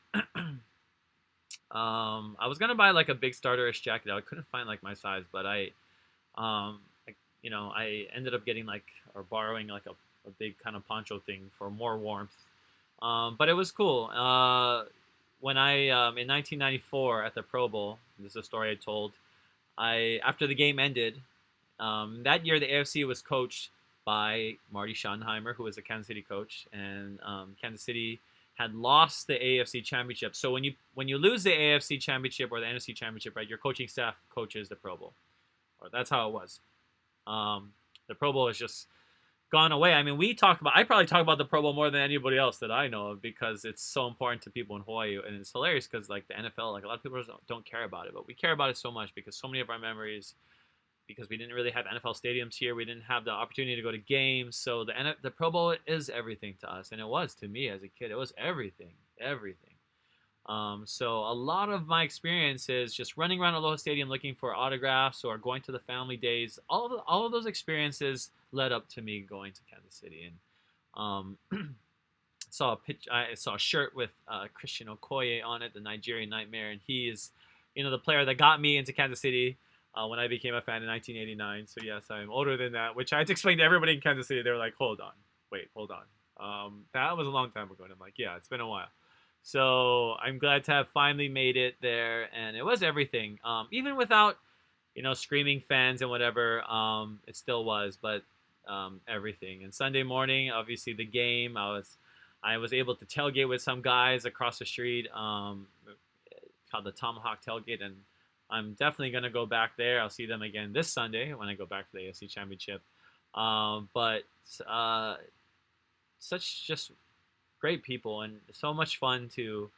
I was gonna buy like a big starterish jacket. I couldn't find like my size, but I ended up getting like or borrowing like a big kind of poncho thing for more warmth. But it was cool. When I in 1994 at the Pro Bowl, this is a story I told. After the game ended, that year the AFC was coached by Marty Schottenheimer, who was a Kansas City coach, and Kansas City had lost the AFC Championship. So when you lose the AFC Championship or the NFC Championship, right, your coaching staff coaches the Pro Bowl, or that's how it was. The Pro Bowl has just gone away. I mean, I probably talk about the Pro Bowl more than anybody else that I know of because it's so important to people in Hawaii, and it's hilarious because like the NFL, like a lot of people don't care about it, but we care about it so much because so many of our memories. Because we didn't really have NFL stadiums here, we didn't have the opportunity to go to games. So the Pro Bowl is everything to us, and it was to me as a kid. It was everything. So a lot of my experience is just running around Aloha Stadium looking for autographs or going to the family days. All of those experiences led up to me going to Kansas City, and I saw a shirt with Christian Okoye on it, the Nigerian Nightmare, and he is, the player that got me into Kansas City. When I became a fan in 1989. So yes, I'm older than that, which I had to explain to everybody in Kansas City. They were like, hold on. That was a long time ago. And I'm like, yeah, it's been a while. So I'm glad to have finally made it there. And it was everything. Even without, screaming fans and whatever, it still was. But everything. And Sunday morning, obviously the game, I was able to tailgate with some guys across the street called the Tomahawk Tailgate. And I'm definitely going to go back there. I'll see them again this Sunday when I go back to the AFC Championship. But such just great people and so much fun to,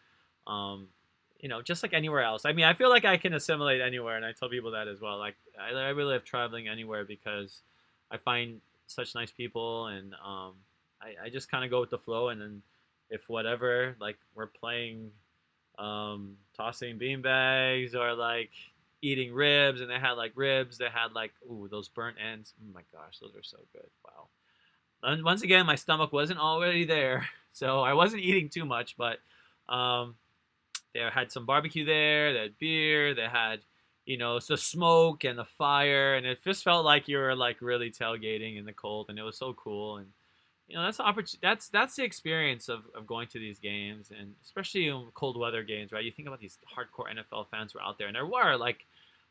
just like anywhere else. I mean, I feel like I can assimilate anywhere, and I tell people that as well. Like, I really love traveling anywhere because I find such nice people, and I just kind of go with the flow. And then if whatever, like we're playing tossing beanbags or like eating ribs, and they had like ribs. They had like, ooh, those burnt ends. Oh my gosh, those are so good. Wow. And once again, my stomach wasn't already there, so I wasn't eating too much. But um, they had some barbecue there. They had beer. They had, the smoke and the fire, and it just felt like you were like really tailgating in the cold, and it was so cool. And that's the that's the experience of going to these games, and especially in cold weather games, right? You think about these hardcore NFL fans who are out there, and there were like,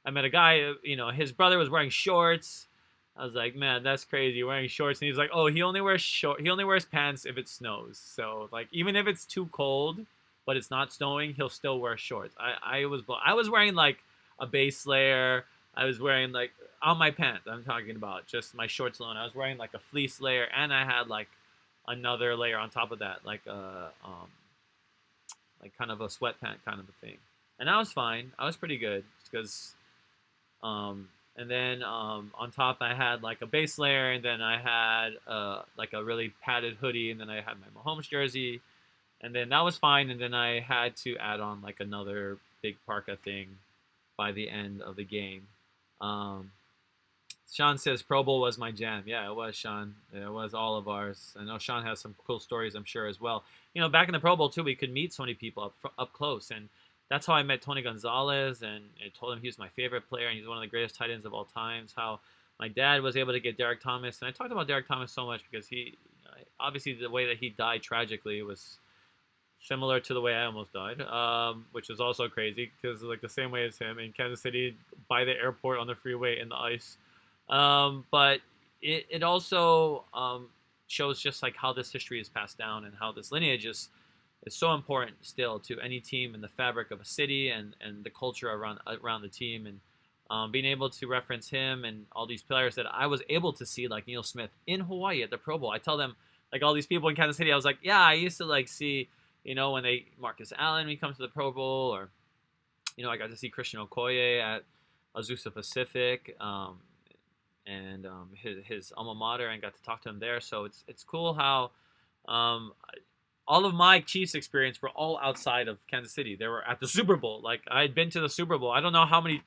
I met a guy, his brother was wearing shorts. I was like, man, that's crazy, wearing shorts. And he's like, oh, he only wears pants if it snows. So like, even if it's too cold, but it's not snowing, he'll still wear shorts. I was wearing like a base layer. I was wearing like on my pants. I'm talking about just my shorts alone. I was wearing like a fleece layer, and I had like another layer on top of that, like like kind of a sweatpant kind of a thing. And I was fine. I was pretty good because and then on top I had like a base layer, and then I had like a really padded hoodie, and then I had my Mahomes jersey, and then that was fine. And then I had to add on like another big parka thing by the end of the game. Sean says Pro Bowl was my jam. Yeah, it was, Sean. It was all of ours. I know Sean has some cool stories, I'm sure, as well. Back in the Pro Bowl, too, we could meet so many people up close. And that's how I met Tony Gonzalez, and I told him he was my favorite player, and he's one of the greatest tight ends of all times. How my dad was able to get Derek Thomas. And I talked about Derek Thomas so much because he, obviously, the way that he died tragically was similar to the way I almost died, which is also crazy because like the same way as him in Kansas City by the airport on the freeway in the ice. But it also shows just like how this history is passed down, and how this lineage is so important still to any team and the fabric of a city, and the culture around the team. And being able to reference him and all these players that I was able to see, like Neil Smith in Hawaii at the Pro Bowl. I tell them, like, all these people in Kansas City, I was like, yeah, I used to like see, when Marcus Allen, when he comes to the Pro Bowl, or, I got to see Christian Okoye at Azusa Pacific, and his alma mater, and got to talk to him there. So it's cool how all of my Chiefs experience were all outside of Kansas City. They were at the Super Bowl. Like, I had been to the Super Bowl. I don't know how many.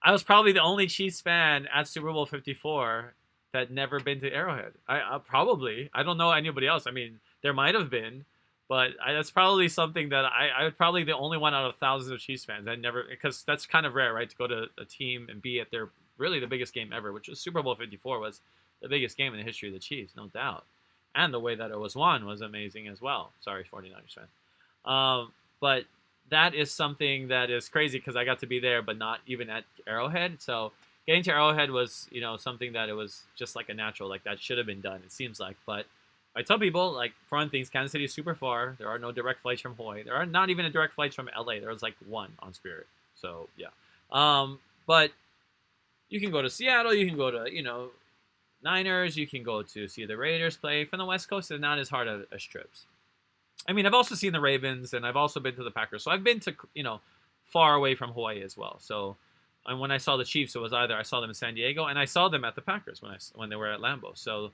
I was probably the only Chiefs fan at Super Bowl 54 that never been to Arrowhead. I probably. I don't know anybody else. I mean, there might have been. But that's probably something that I was probably the only one out of thousands of Chiefs fans. I never, because that's kind of rare, right? To go to a team and be at their really the biggest game ever, which was Super Bowl 54 was the biggest game in the history of the Chiefs, no doubt. And the way that it was won was amazing as well. Sorry, 49ers fan. But that is something that is crazy because I got to be there, but not even at Arrowhead. So getting to Arrowhead was, something that it was just like a natural, like that should have been done, it seems like. But I tell people, like, for one thing, Kansas City is super far. There are no direct flights from Hawaii. There are not even a direct flights from LA. There was like one on Spirit. So yeah. But you can go to Seattle. You can go to, Niners. You can go to see the Raiders play. From the West Coast, it's not as hard as trips. I mean, I've also seen the Ravens, and I've also been to the Packers. So I've been to, far away from Hawaii as well. So, and when I saw the Chiefs, it was either I saw them in San Diego, and I saw them at the Packers when they were at Lambeau. So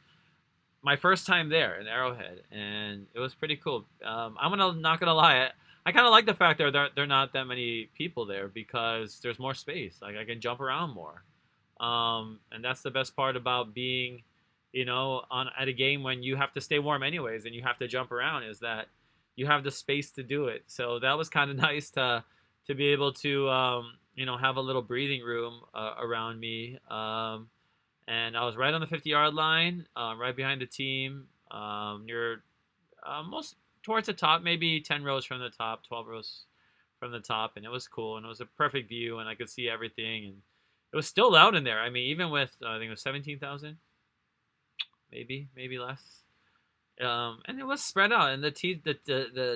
my first time there in Arrowhead, and it was pretty cool. I'm not gonna lie, I kind of like the fact there are not that many people there because there's more space. Like, I can jump around more, and that's the best part about being, at a game when you have to stay warm anyways, and you have to jump around, is that you have the space to do it. So that was kind of nice to be able to have a little breathing room around me. And I was right on the 50-yard line, right behind the team, near most towards the top, maybe 10 rows from the top, 12 rows from the top. And it was cool, and it was a perfect view, and I could see everything. And it was still loud in there. I mean, even with, I think it was 17,000, maybe less. And it was spread out. And the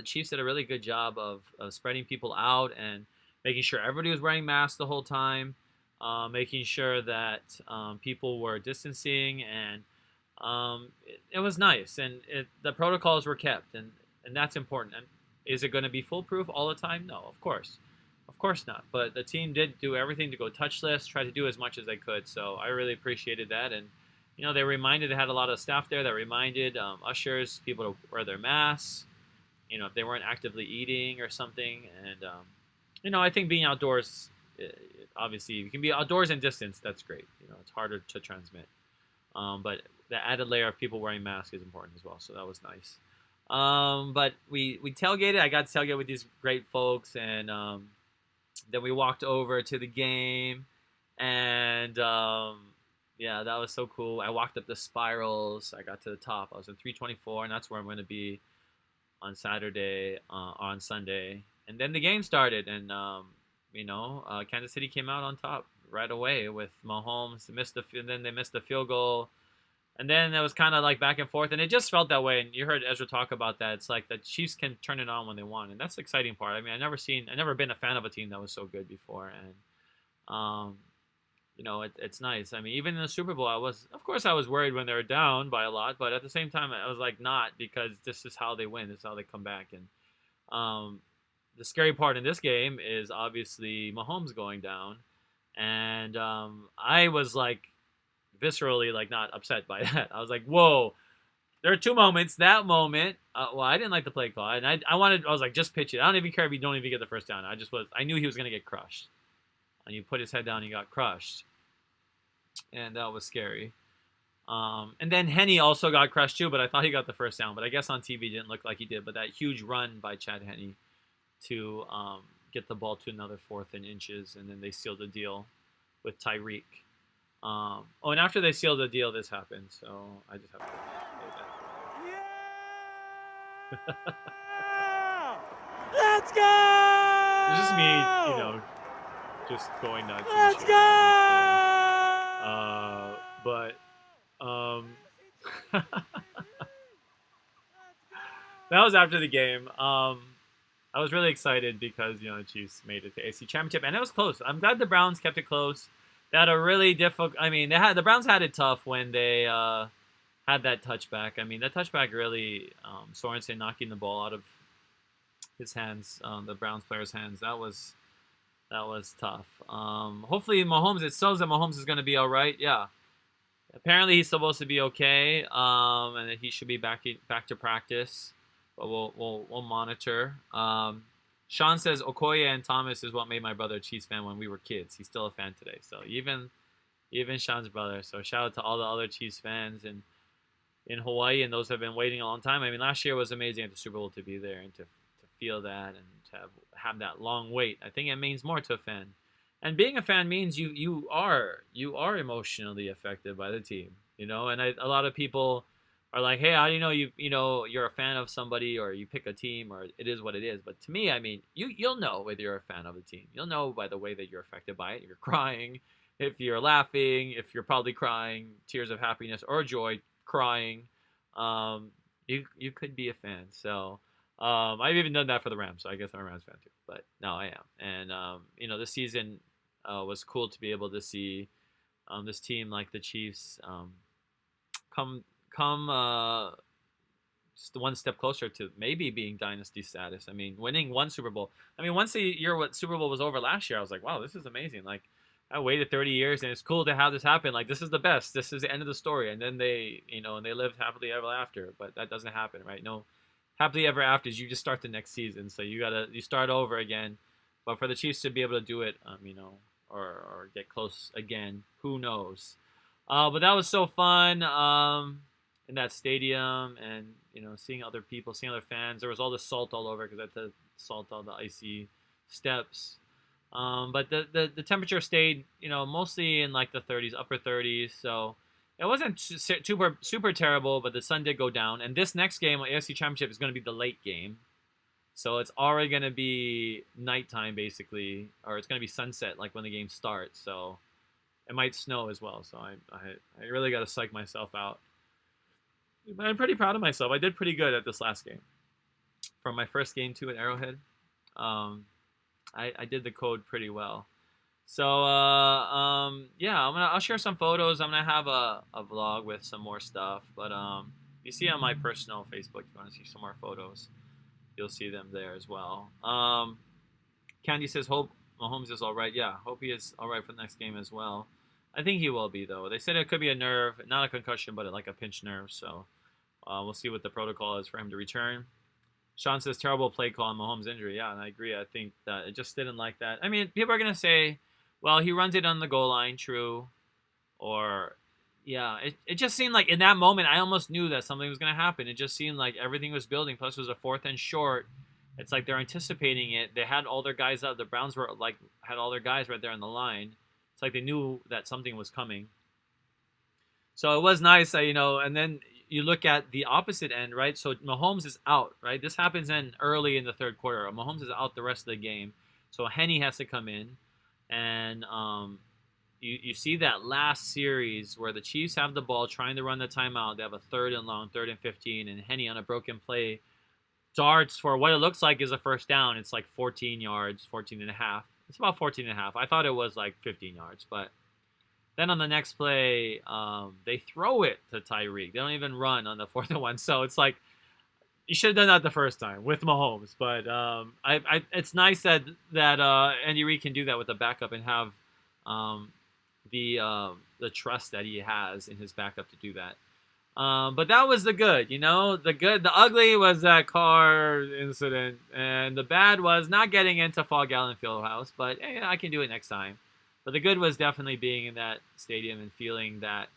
Chiefs did a really good job of spreading people out and making sure everybody was wearing masks the whole time. Making sure that people were distancing, and it was nice, and the protocols were kept, and that's important. And is it going to be foolproof all the time? No, of course not. But the team did do everything to go touchless, try to do as much as they could. So I really appreciated that, and they had a lot of staff there that reminded ushers, people to wear their masks, if they weren't actively eating or something, and I think being outdoors obviously, you can be outdoors and distance. That's great. You know, it's harder to transmit. But the added layer of people wearing masks is important as well. So that was nice. But we tailgated. I got to tailgate with these great folks, and then we walked over to the game, and yeah, that was so cool. I walked up the spirals. I got to the top. I was in 324, and that's where I'm going to be on Saturday, on Sunday. And then the game started, and Kansas City came out on top right away with Mahomes. And then they missed the field goal. And then it was kind of like back and forth, and it just felt that way. And you heard Ezra talk about that. It's like the Chiefs can turn it on when they want, and that's the exciting part. I mean, I've never been a fan of a team that was so good before, and it's nice. I mean, even in the Super Bowl, of course, I was worried when they were down by a lot, but at the same time, I was like not, because this is how they win. This is how they come back. And the scary part in this game is obviously Mahomes going down, and I was like viscerally like not upset by that. I was like, whoa. There are two moments. That moment, I didn't like the play call, and I was like, just pitch it. I don't even care if you don't even get the first down. I knew he was gonna get crushed. And he put his head down and he got crushed. And that was scary. And then Henne also got crushed too, but I thought he got the first down. But I guess on TV it didn't look like he did. But that huge run by Chad Henne to get the ball to another 4th and inches, and then they sealed the deal with Tyreek. And after they sealed the deal, this happened. So I just have to say that. Let's go! It's just me, just going nuts. Let's go! That was after the game. I was really excited because the Chiefs made it to AFC Championship, and it was close. I'm glad the Browns kept it close. They had a really difficult. I mean, the Browns had it tough when they had that touchback. I mean, that touchback really, Sorensen knocking the ball out of his hands, the Browns player's hands. That was tough. Hopefully it shows that Mahomes is going to be all right. Yeah. Apparently he's supposed to be okay, and that he should be back to practice. But we'll monitor. Sean says Okoye and Thomas is what made my brother a Chiefs fan when we were kids. He's still a fan today. So even Sean's brother. So shout out to all the other Chiefs fans in Hawaii, and those who have been waiting a long time. I mean, last year was amazing at the Super Bowl to be there and to feel that and to have that long wait. I think it means more to a fan. And being a fan means you are emotionally affected by the team, and a lot of people are like, hey, how do you know you're a fan of somebody, or you pick a team, or it is what it is. But to me, I mean, you'll know whether you're a fan of a team. You'll know by the way that you're affected by it. If you're crying, if you're laughing, if you're probably crying, tears of happiness or joy, crying, you could be a fan. So I've even done that for the Rams, so I guess I'm a Rams fan too. But no, I am. And this season was cool to be able to see this team like the Chiefs come one step closer to maybe being dynasty status. I mean, winning one Super Bowl. I mean, once the year what Super Bowl was over last year, I was like, wow, this is amazing. Like, I waited 30 years, and it's cool to have this happen. Like, this is the best. This is the end of the story. And then they lived happily ever after. But that doesn't happen, right? No, happily ever afters. You just start the next season, so you start over again. But for the Chiefs to be able to do it, or get close again, who knows? But that was so fun. In that stadium, and seeing other people, seeing other fans. There was all the salt all over because I had to salt all the icy steps. But the temperature stayed, mostly in like the 30s, upper 30s. So it wasn't super terrible, but the sun did go down. And this next game, AFC Championship, is going to be the late game. So it's already going to be nighttime, basically, or it's going to be sunset, like when the game starts. So it might snow as well. So I really got to psych myself out. But I'm pretty proud of myself. I did pretty good at this last game. From my first game too at Arrowhead, I did the code pretty well. So yeah, I'll share some photos. I'm gonna have a vlog with some more stuff. But you see on my personal Facebook, if you want to see some more photos, you'll see them there as well. Candy says, hope Mahomes is all right. Yeah, hope he is all right for the next game as well. I think he will be, though. They said it could be a nerve, not a concussion, but like a pinched nerve. So we'll see what the protocol is for him to return. Sean says terrible play call on Mahomes' injury. Yeah, and I agree. I think that it just didn't like that. I mean, people are gonna say, well, he runs it on the goal line, true, or yeah, it just seemed like in that moment I almost knew that something was gonna happen. It just seemed like everything was building. Plus, it was a 4th and short. It's like they're anticipating it. They had all their guys out. The Browns were like had all their guys right there on the line. It's like they knew that something was coming. So it was nice, and then you look at the opposite end, right? So Mahomes is out, right? This happens in early in the third quarter. Mahomes is out the rest of the game. So Henny has to come in. And you see that last series where the Chiefs have the ball trying to run the timeout. They have a 3rd and long, 3rd and 15, and Henny on a broken play darts for what it looks like is a first down. It's like 14 yards, 14 and a half. It's about 14 and a half. I thought it was like 15 yards, but then on the next play, they throw it to Tyreek. They don't even run on the 4th and 1. So it's like you should have done that the first time with Mahomes. But it's nice that Andy Reid can do that with the backup and have the trust that he has in his backup to do that. But that was the good, The ugly was that car incident, and the bad was not getting into Fall Gallon Fieldhouse. But I can do it next time. But the good was definitely being in that stadium and feeling that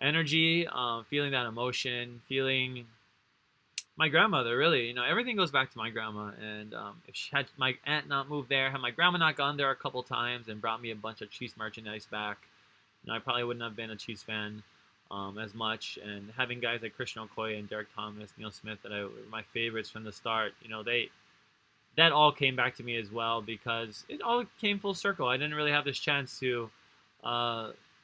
energy, feeling that emotion, feeling my grandmother, really. Everything goes back to my grandma. And if she had my aunt not moved there, had my grandma not gone there a couple times and brought me a bunch of Chiefs merchandise back, I probably wouldn't have been a Chiefs fan as much. And having guys like Christian Okoye and Derek Thomas, Neil Smith, that were my favorites from the start, that all came back to me as well because it all came full circle. I didn't really have this chance to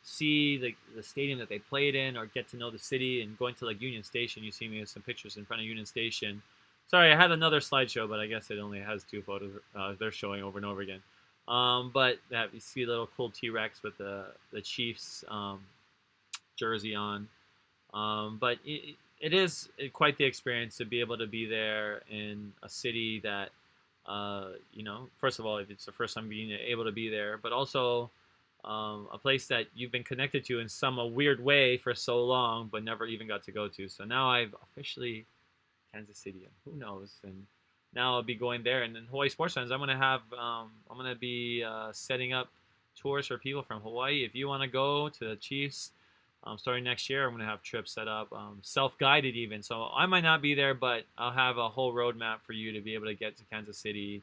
see the stadium that they played in or get to know the city. And going to like Union Station, you see me with some pictures in front of Union Station. Sorry, I had another slideshow, but I guess it only has 2 photos they're showing over and over again. But you see a little cool T-Rex with the Chiefs jersey on. But it is quite the experience to be able to be there in a city that, first of all, if it's the first time being able to be there, but also a place that you've been connected to in some weird way for so long, but never even got to go to. So now I've officially Kansas City, and who knows? And now I'll be going there. And in Hawaii Sports Fans, I'm gonna be setting up tours for people from Hawaii. If you want to go to the Chiefs, starting next year, I'm gonna have trips set up, self-guided even. So I might not be there, but I'll have a whole roadmap for you to be able to get to Kansas City.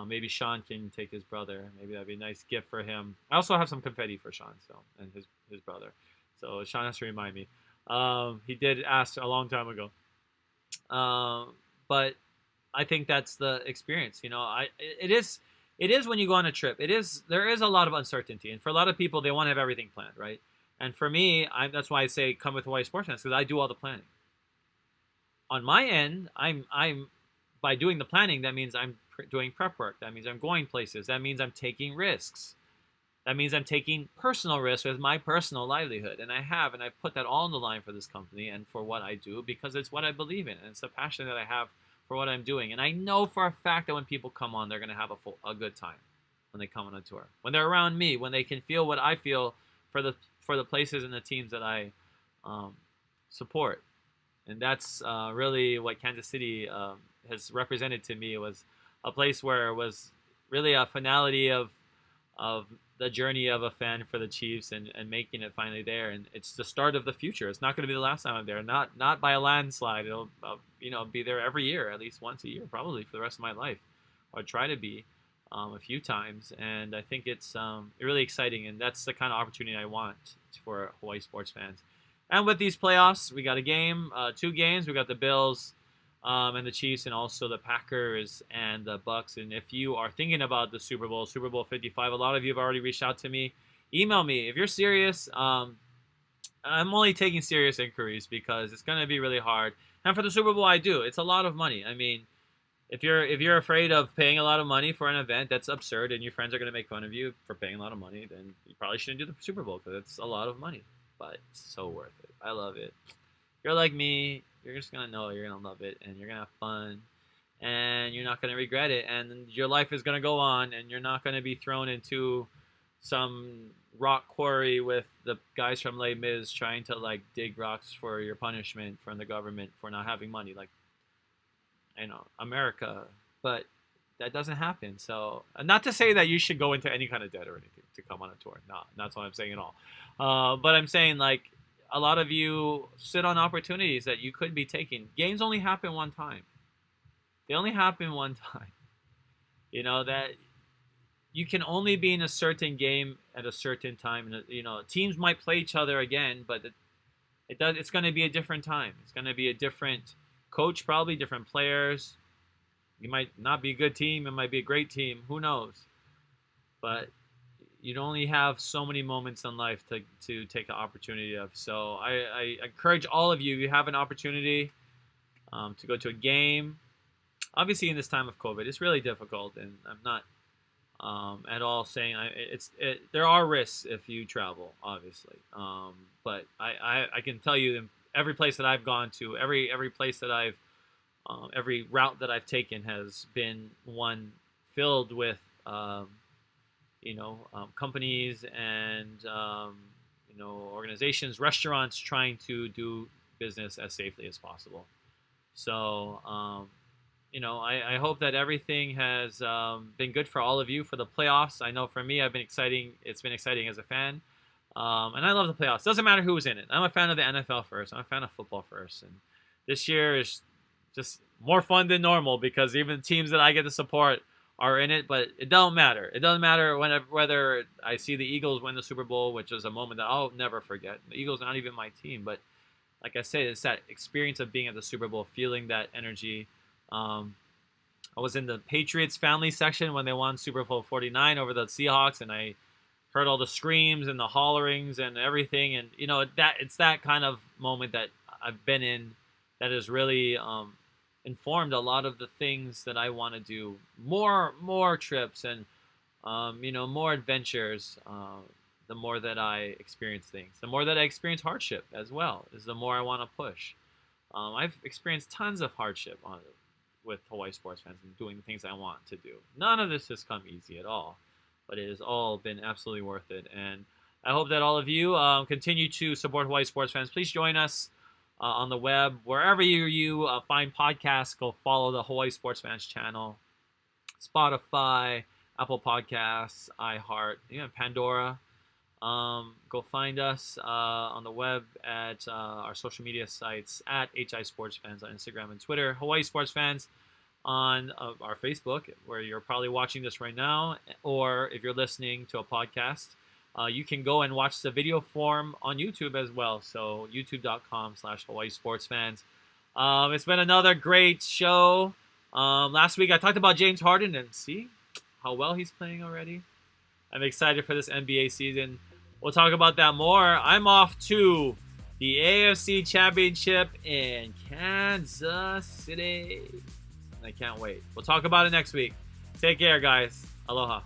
Maybe Sean can take his brother. Maybe that'd be a nice gift for him. I also have some confetti for Sean, and his brother. So Sean has to remind me. He did ask a long time ago. But I think that's the experience. It is when you go on a trip. There is a lot of uncertainty, and for a lot of people, they want to have everything planned, right? And for me, that's why I say come with Hawaii Sports Fans, because I do all the planning. On my end, I'm by doing the planning, that means I'm doing prep work. That means I'm going places. That means I'm taking risks. That means I'm taking personal risks with my personal livelihood. And I put that all on the line for this company and for what I do, because it's what I believe in. And it's the passion that I have for what I'm doing. And I know for a fact that when people come on, they're going to have a good time when they come on a tour. When they're around me, when they can feel what I feel for the places and the teams that I support. And that's really what Kansas City has represented to me. It was a place where it was really a finality of the journey of a fan for the Chiefs and making it finally there. And it's the start of the future. It's not going to be the last time I'm there. Not by a landslide. It'll be there every year, at least once a year, probably for the rest of my life. Or try to be a few times. And I think it's really exciting. And that's the kind of opportunity I want for Hawaii sports fans. And with these playoffs, we got a game, 2 games. We got the Bills and the Chiefs, and also the Packers and the Bucks. And if you are thinking about the Super Bowl 55, a lot of you have already reached out to me. Email me if you're serious. I'm only taking serious inquiries because it's going to be really hard. And for the Super Bowl, I do. It's a lot of money. I mean, if you're afraid of paying a lot of money for an event that's absurd, and your friends are going to make fun of you for paying a lot of money, then you probably shouldn't do the Super Bowl because it's a lot of money. But it's so worth it. I love it. If you're like me, you're just going to know you're going to love it, and you're going to have fun, and you're not going to regret it, and your life is going to go on, and you're not going to be thrown into some rock quarry with the guys from Les Mis trying to, dig rocks for your punishment from the government for not having money. America, but that doesn't happen. So, not to say that you should go into any kind of debt or anything to come on a tour. No, that's what I'm saying at all. But I'm saying, like, a lot of you sit on opportunities that you could be taking. Games only happen one time. They only happen one time. That you can only be in a certain game at a certain time. And, teams might play each other again, but it's going to be a different time. It's going to be a different coach, probably different players. You might not be a good team. It might be a great team. Who knows? But you'd only have so many moments in life to take an opportunity of. So I encourage all of you, if you have an opportunity to go to a game. Obviously, in this time of COVID, it's really difficult, and I'm not at all saying there are risks if you travel, obviously. But I can tell you, every place that I've gone to, every place that every route that I've taken has been one filled with companies and organizations, restaurants trying to do business as safely as possible. So I hope that everything has been good for all of you for the playoffs. I know for me, it's been exciting as a fan. And I love the playoffs. Doesn't matter who's in it. I'm a fan of the NFL first. I'm a fan of football first. And this year is just more fun than normal because even teams that I get to support are in it. But it don't matter. It doesn't matter whether I see the Eagles win the Super Bowl, which is a moment that I'll never forget. The Eagles are not even my team. But like I said, it's that experience of being at the Super Bowl, feeling that energy. I was in the Patriots family section when they won Super Bowl 49 over the Seahawks, and I heard all the screams and the hollerings and everything. And it's that kind of moment that I've been in that has really informed a lot of the things that I want to do. More trips and more adventures. The more that I experience things, the more that I experience hardship as well, is the more I want to push. I've experienced tons of hardship with Hawaii sports fans and doing the things I want to do. None of this has come easy at all, but it has all been absolutely worth it. And I hope that all of you continue to support Hawaii sports fans. Please join us on the web. Wherever you find podcasts, go follow the Hawaii Sports Fans channel. Spotify, Apple Podcasts, iHeart, even Pandora. Go find us on the web at our social media sites at HI Sports Fans on Instagram and Twitter, Hawaii Sports Fans on our Facebook, where you're probably watching this right now, or if you're listening to a podcast, you can go and watch the video form on YouTube as well. So youtube.com/Hawaii Sports Fans. It's been another great show. Last week I talked about James Harden, and see how well he's playing already. I'm excited for this NBA season. We'll talk about that more. I'm off to the AFC Championship in Kansas City. I can't wait. We'll talk about it next week. Take care, guys. Aloha.